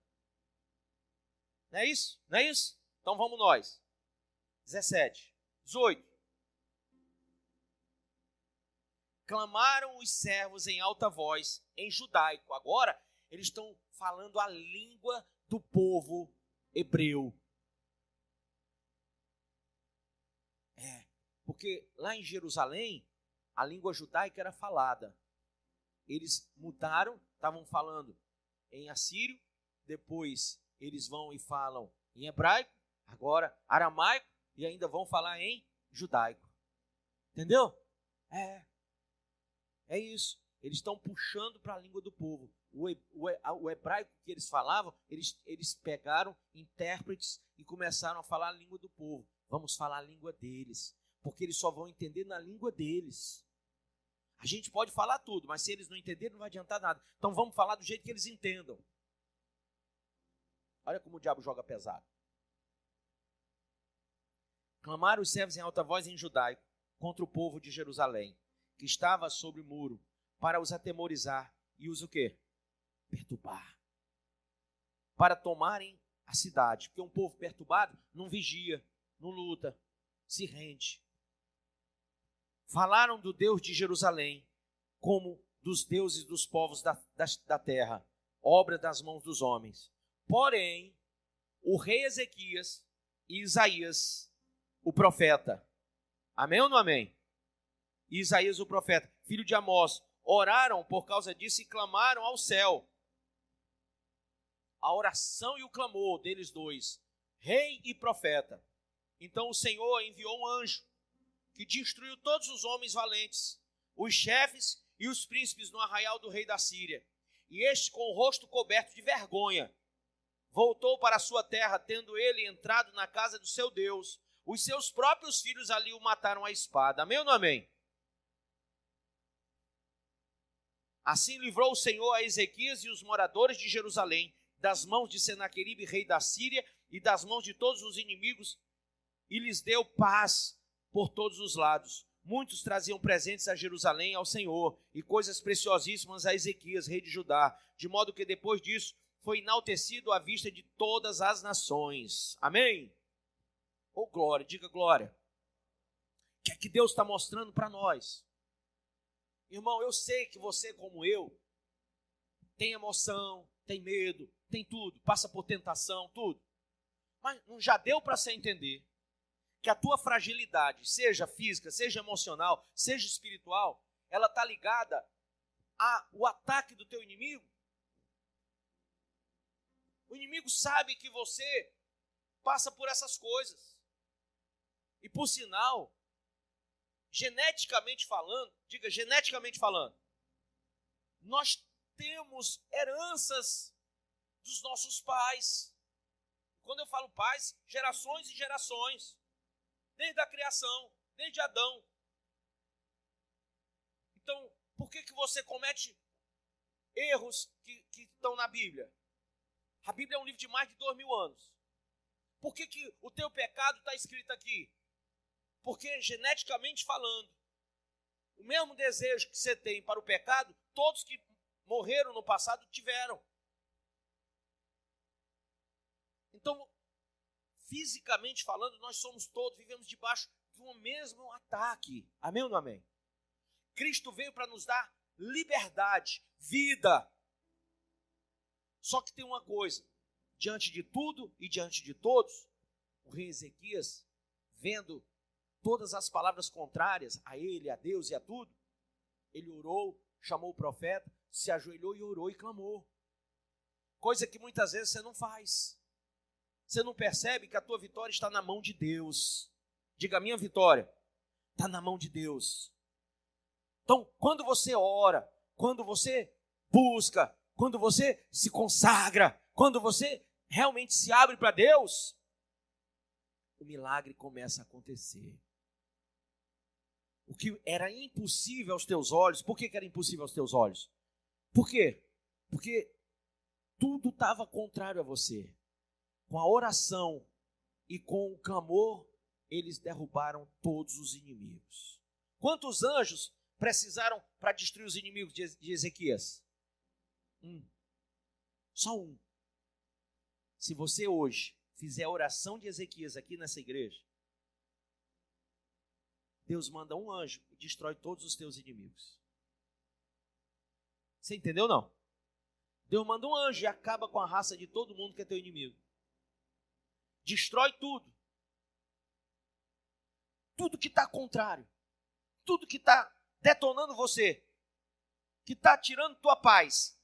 Speaker 7: Não é isso? Não é isso? Então vamos nós. 17, 18. Clamaram os servos em alta voz, em judaico. Agora, eles estão falando a língua do povo hebreu. Porque lá em Jerusalém, a língua judaica era falada. Eles mudaram, estavam falando em assírio, depois eles vão e falam em hebraico, agora aramaico, e ainda vão falar em judaico. Entendeu? É isso. Eles estão puxando para a língua do povo. O hebraico que eles falavam, eles pegaram intérpretes e começaram a falar a língua do povo. Vamos falar a língua deles, porque eles só vão entender na língua deles. A gente pode falar tudo, mas se eles não entenderem, não vai adiantar nada. Então vamos falar do jeito que eles entendam. Olha como o diabo joga pesado. Clamaram os servos em alta voz em judaico contra o povo de Jerusalém, que estava sobre o muro, para os atemorizar e os o quê? Perturbar. Para tomarem a cidade. Porque um povo perturbado não vigia, não luta, se rende. Falaram do Deus de Jerusalém, como dos deuses dos povos da terra, obra das mãos dos homens. Porém, o rei Ezequias e Isaías, o profeta, amém ou não amém? E Isaías, o profeta, filho de Amós, oraram por causa disso e clamaram ao céu. A oração e o clamor deles dois, rei e profeta. Então o Senhor enviou um anjo que destruiu todos os homens valentes, os chefes e os príncipes no arraial do rei da Síria. E este, com o rosto coberto de vergonha, voltou para a sua terra, tendo ele entrado na casa do seu Deus. Os seus próprios filhos ali o mataram à espada. Amém ou não amém? Assim livrou o Senhor a Ezequias e os moradores de Jerusalém das mãos de Senaqueribe, rei da Síria, e das mãos de todos os inimigos, e lhes deu paz por todos os lados. muitos traziam presentes a Jerusalém ao Senhor e coisas preciosíssimas a Ezequias, rei de Judá, de modo que depois disso foi enaltecido à vista de todas as nações. Amém? Ou glória, diga glória. O que é que Deus está mostrando para nós? Irmão, eu sei que você, como eu, tem emoção, tem medo, tem tudo, passa por tentação, tudo. Mas não já deu para você entender que a tua fragilidade, seja física, seja emocional, seja espiritual, ela está ligada ao ataque do teu inimigo? O inimigo sabe que você passa por essas coisas. E por sinal, geneticamente falando, diga geneticamente falando, nós temos heranças dos nossos pais. Quando eu falo pais, gerações e gerações, desde a criação, desde Adão. Então, por que você comete erros que estão na Bíblia? A Bíblia é um livro de mais de 2000 anos. Por que o teu pecado está escrito aqui? Porque, geneticamente falando, o mesmo desejo que você tem para o pecado, todos que morreram no passado tiveram. Então, fisicamente falando, nós somos todos, vivemos debaixo de um mesmo ataque. Amém ou não amém? Cristo veio para nos dar liberdade, vida. Só que tem uma coisa, diante de tudo e diante de todos, o rei Ezequias, vendo todas as palavras contrárias a ele, a Deus e a tudo, ele orou, chamou o profeta, se ajoelhou e orou e clamou. Coisa que muitas vezes você não faz. Você não percebe que a tua vitória está na mão de Deus. Diga, a minha vitória está na mão de Deus. Então, quando você ora, quando você busca, quando você se consagra, quando você realmente se abre para Deus, o milagre começa a acontecer. O que era impossível aos teus olhos, por que era impossível aos teus olhos? Por quê? Porque tudo estava contrário a você. Com a oração e com o clamor, eles derrubaram todos os inimigos. Quantos anjos precisaram para destruir os inimigos de Ezequias? Só um. Se você hoje fizer a oração de Ezequias aqui nessa igreja, Deus manda um anjo e destrói todos os teus inimigos. Você entendeu ou não? Deus manda um anjo e acaba com a raça de todo mundo que é teu inimigo. Destrói tudo. Tudo que está contrário. Tudo que está detonando você. Que está tirando tua paz.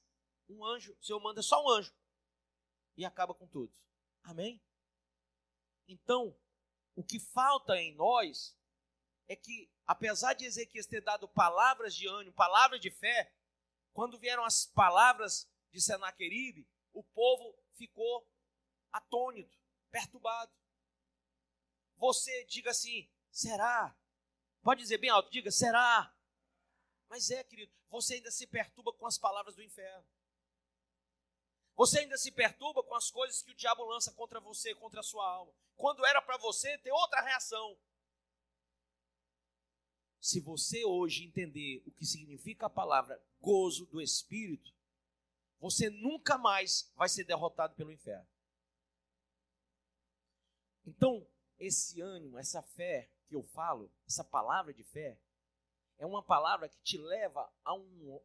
Speaker 7: Um anjo, o Senhor manda só um anjo. E acaba com tudo. Amém? Então, o que falta em nós é que, apesar de Ezequias ter dado palavras de ânimo, palavras de fé, quando vieram as palavras de Senaqueribe, o povo ficou atônito, perturbado. Você diga assim, será? Pode dizer bem alto, diga, será? Mas querido, você ainda se perturba com as palavras do inferno. Você ainda se perturba com as coisas que o diabo lança contra você, contra a sua alma. Quando era para você ter outra reação. Se você hoje entender o que significa a palavra gozo do Espírito, você nunca mais vai ser derrotado pelo inferno. Então, esse ânimo, essa fé que eu falo, essa palavra de fé, é uma palavra que te leva a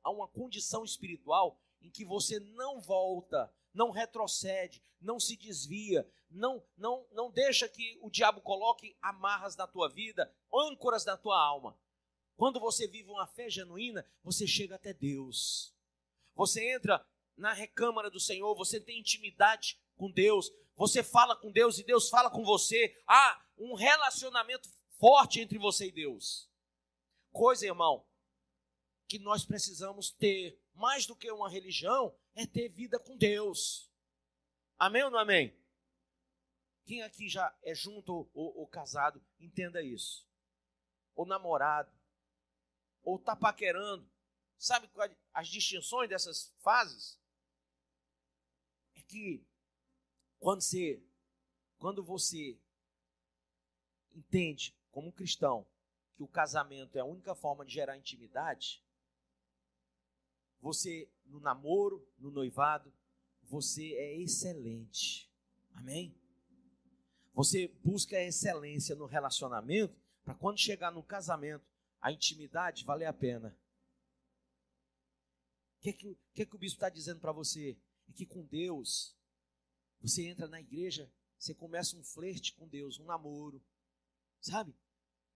Speaker 7: uma condição espiritual em que você não volta, não retrocede, não se desvia, não deixa que o diabo coloque amarras na tua vida, âncoras na tua alma. Quando você vive uma fé genuína, você chega até Deus. Você entra na recâmara do Senhor, você tem intimidade com Deus, você fala com Deus e Deus fala com você. Há um relacionamento forte entre você e Deus. Coisa, irmão, que nós precisamos ter, mais do que uma religião, é ter vida com Deus. Amém ou não amém? Quem aqui já é junto ou casado, entenda isso. Ou namorado, ou está paquerando. Sabe as distinções dessas fases? É que quando você entende, como um cristão, que o casamento é a única forma de gerar intimidade, você, no namoro, no noivado, você é excelente. Amém? Você busca a excelência no relacionamento para quando chegar no casamento, a intimidade valer a pena. O que o bispo está dizendo para você? É que com Deus, você entra na igreja, você começa um flerte com Deus, um namoro, sabe?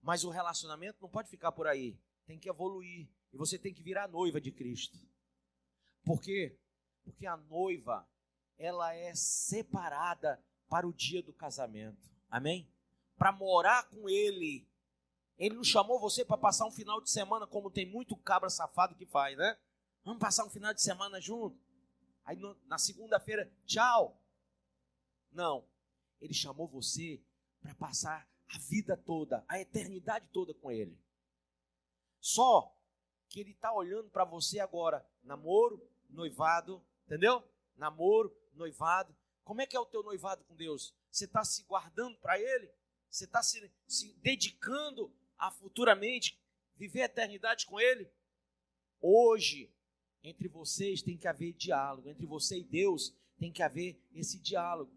Speaker 7: Mas o relacionamento não pode ficar por aí, tem que evoluir, e você tem que virar noiva de Cristo. Por quê? Porque a noiva, ela é separada para o dia do casamento, amém? Para morar com Ele. Ele não chamou você para passar um final de semana, como tem muito cabra safado que faz, né? Vamos passar um final de semana junto. Aí na segunda-feira, tchau. Não, Ele chamou você para passar a vida toda, a eternidade toda com Ele. Só que Ele está olhando para você agora, namoro, noivado, entendeu? Namoro, noivado. Como é que é o teu noivado com Deus? Você está se guardando para Ele? Você está se dedicando a futuramente viver a eternidade com Ele? Hoje, entre vocês tem que haver diálogo, entre você e Deus tem que haver esse diálogo.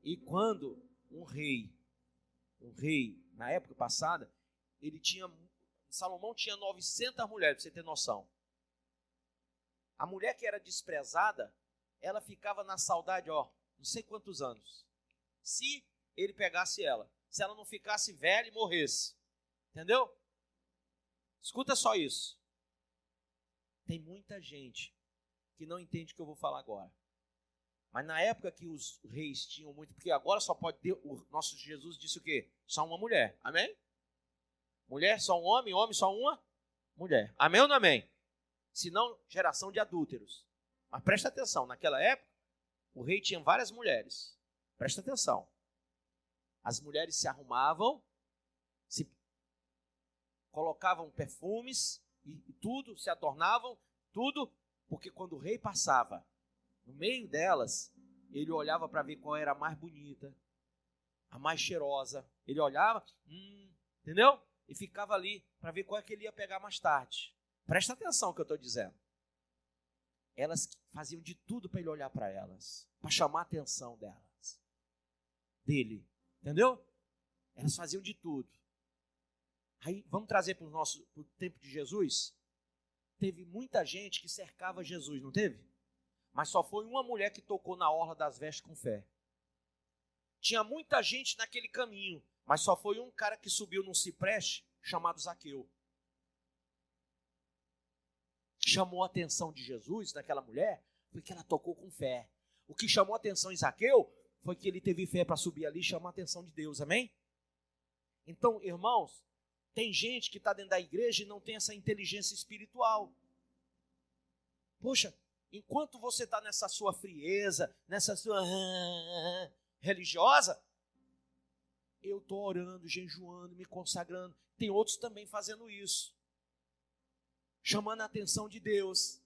Speaker 7: E quando um rei, na época passada, Salomão tinha 900 mulheres, para você ter noção. A mulher que era desprezada, ela ficava na saudade, não sei quantos anos. Se ele pegasse ela, se ela não ficasse velha e morresse. Entendeu? Escuta só isso. Tem muita gente que não entende o que eu vou falar agora. Mas na época que os reis tinham muito, porque agora só pode ter, o nosso Jesus disse o quê? Só uma mulher, amém? Mulher só um homem, homem só uma mulher. Amém ou não amém? Senão, geração de adúlteros. Mas presta atenção, naquela época, o rei tinha várias mulheres. Presta atenção. As mulheres se arrumavam, se colocavam perfumes e tudo, se adornavam, tudo, porque quando o rei passava no meio delas, ele olhava para ver qual era a mais bonita, a mais cheirosa. Ele olhava, entendeu? E ficava ali para ver qual é que ele ia pegar mais tarde. Presta atenção no que eu estou dizendo. Elas faziam de tudo para ele olhar para elas, para chamar a atenção dele. Entendeu? Elas faziam de tudo. Aí, vamos trazer para o tempo de Jesus? Teve muita gente que cercava Jesus, não teve? Mas só foi uma mulher que tocou na orla das vestes com fé. Tinha muita gente naquele caminho, mas só foi um cara que subiu num cipreste chamado Zaqueu. Chamou a atenção de Jesus naquela mulher foi que ela tocou com fé. O que chamou a atenção em Zaqueu foi que ele teve fé para subir ali e chamar a atenção de Deus, amém? Então, irmãos, tem gente que está dentro da igreja e não tem essa inteligência espiritual. Poxa, enquanto você está nessa sua frieza, nessa sua religiosa, eu estou orando, jejuando, me consagrando. Tem outros também fazendo isso. Chamando a atenção de Deus.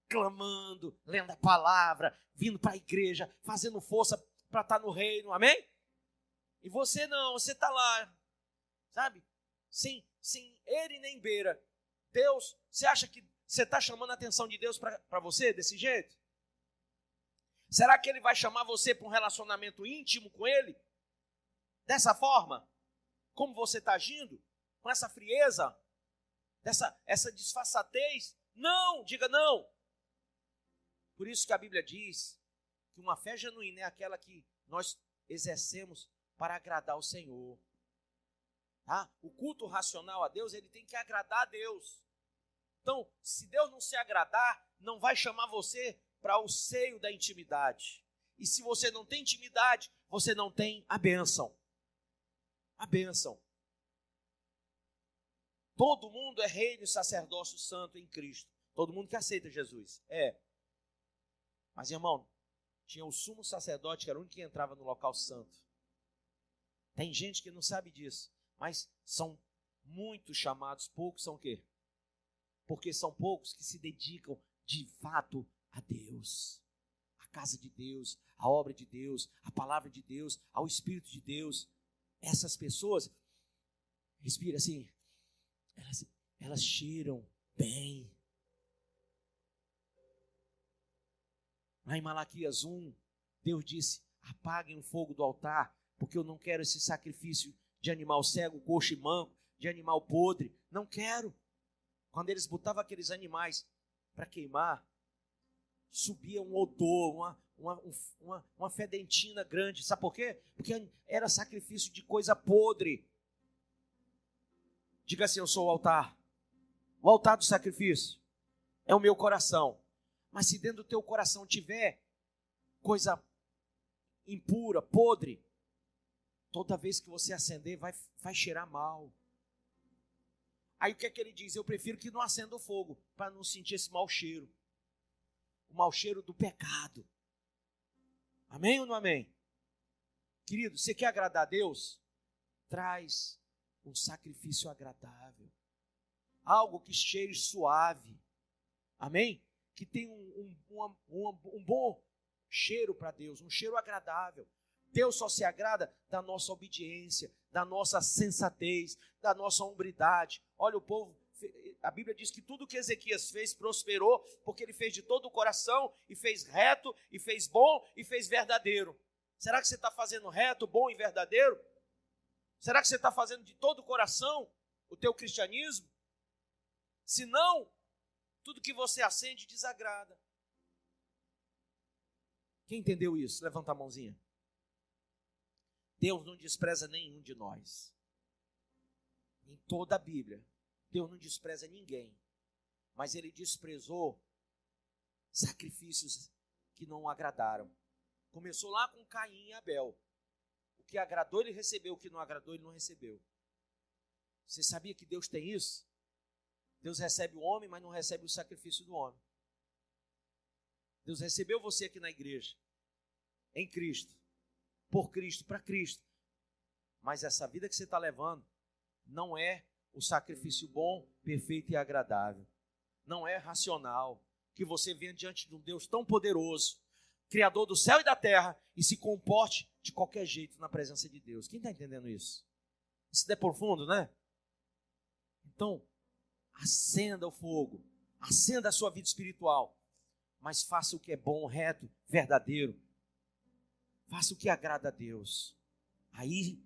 Speaker 7: Clamando, lendo a palavra, vindo para a igreja, fazendo força para estar no reino, amém? E você não, você está lá, sabe? Sem ele nem beira. Deus, você acha que você está chamando a atenção de Deus para você desse jeito? Será que ele vai chamar você para um relacionamento íntimo com ele? Dessa forma? Como você está agindo? Com essa frieza? Essa disfarçatez? Não, diga não. Por isso que a Bíblia diz que uma fé genuína é aquela que nós exercemos para agradar o Senhor. Tá? O culto racional a Deus, ele tem que agradar a Deus. Então, se Deus não se agradar, não vai chamar você para o seio da intimidade. E se você não tem intimidade, você não tem a bênção. A bênção. Todo mundo é reino e sacerdócio santo em Cristo. Todo mundo que aceita Jesus. Mas, irmão, tinha o sumo sacerdote, que era o único que entrava no local santo. Tem gente que não sabe disso. Mas são muitos chamados, poucos são o quê? Porque são poucos que se dedicam de fato a Deus, a casa de Deus, a obra de Deus, a palavra de Deus, ao Espírito de Deus. Essas pessoas, Respira assim. Elas cheiram bem. Lá em Malaquias 1, Deus disse: apaguem o fogo do altar, porque eu não quero esse sacrifício de animal cego, coxo e manco, de animal podre. Não quero. Quando eles botavam aqueles animais para queimar, subia um odor, uma fedentina grande. Sabe por quê? Porque era sacrifício de coisa podre. Diga assim: eu sou o altar. O altar do sacrifício é o meu coração. Mas se dentro do teu coração tiver coisa impura, podre, toda vez que você acender vai cheirar mal. Aí o que é que ele diz? Eu prefiro que não acenda o fogo, para não sentir esse mau cheiro. O mau cheiro do pecado. Amém ou não amém? Querido, você quer agradar a Deus? Traz um sacrifício agradável. Algo que cheire suave. Amém? Que tenha um bom cheiro para Deus, um cheiro agradável. Deus só se agrada da nossa obediência, da nossa sensatez, da nossa hombridade. Olha, o povo, a Bíblia diz que tudo que Ezequias fez prosperou, porque ele fez de todo o coração, e fez reto, e fez bom, e fez verdadeiro. Será que você está fazendo reto, bom e verdadeiro? Será que você está fazendo de todo o coração o teu cristianismo? Se não, tudo que você acende desagrada. Quem entendeu isso? Levanta a mãozinha. Deus não despreza nenhum de nós. Em toda a Bíblia, Deus não despreza ninguém. Mas Ele desprezou sacrifícios que não agradaram. Começou lá com Caim e Abel. O que agradou ele recebeu, o que não agradou ele não recebeu. Você sabia que Deus tem isso? Deus recebe o homem, mas não recebe o sacrifício do homem. Deus recebeu você aqui na igreja, em Cristo, por Cristo, para Cristo. Mas essa vida que você está levando não é o sacrifício bom, perfeito e agradável. Não é racional que você venha diante de um Deus tão poderoso, Criador do céu e da terra, e se comporte de qualquer jeito na presença de Deus. Quem está entendendo isso? Isso é profundo, né? Então, acenda o fogo, acenda a sua vida espiritual, mas faça o que é bom, reto, verdadeiro. Faça o que agrada a Deus. Aí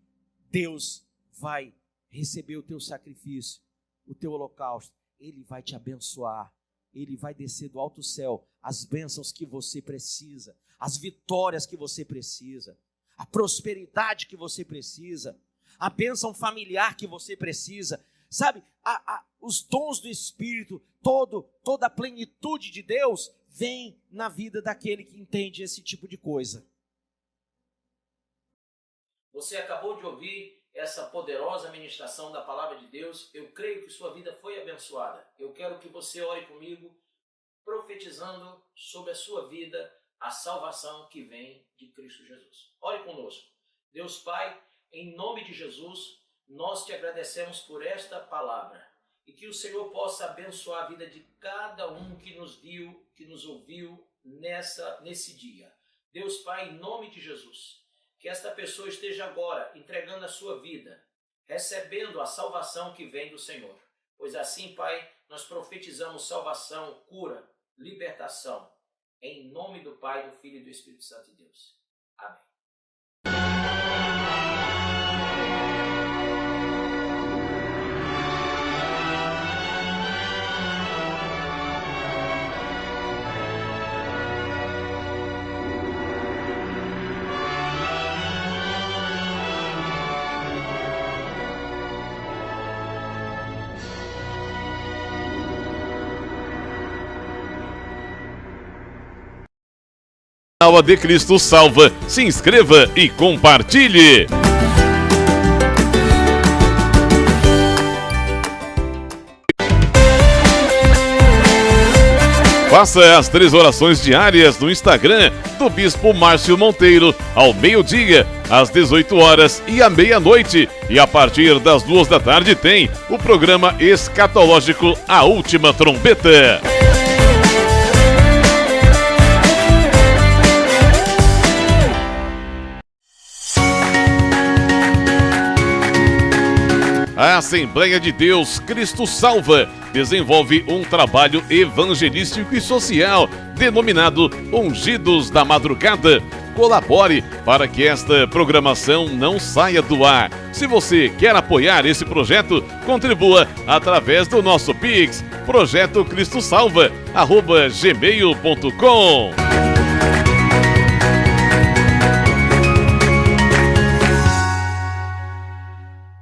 Speaker 7: Deus vai receber o teu sacrifício, o teu holocausto. Ele vai te abençoar. Ele vai descer do alto céu as bênçãos que você precisa, as vitórias que você precisa, a prosperidade que você precisa, a bênção familiar que você precisa. Sabe, os dons do Espírito, toda a plenitude de Deus vem na vida daquele que entende esse tipo de coisa. Você acabou de ouvir essa poderosa ministração da Palavra de Deus. Eu creio que sua vida foi abençoada. Eu quero que você ore comigo, profetizando sobre a sua vida a salvação que vem de Cristo Jesus. Ore conosco. Deus Pai, em nome de Jesus, nós te agradecemos por esta palavra e que o Senhor possa abençoar a vida de cada um que nos viu, que nos ouviu nesse dia. Deus Pai, em nome de Jesus, que esta pessoa esteja agora entregando a sua vida, recebendo a salvação que vem do Senhor. Pois assim, Pai, nós profetizamos salvação, cura, libertação, em nome do Pai, do Filho e do Espírito Santo de Deus. Amém.
Speaker 5: A de Cristo salva, se inscreva e compartilhe. Faça as 3 orações diárias no Instagram do Bispo Márcio Monteiro, ao meio-dia, às 18 horas e à meia-noite. E a partir das 2 da tarde tem o programa escatológico A Última Trombeta. A Assembleia de Deus Cristo Salva desenvolve um trabalho evangelístico e social denominado Ungidos da Madrugada. Colabore para que esta programação não saia do ar. Se você quer apoiar esse projeto, contribua através do nosso Pix, projetocristosalva@gmail.com.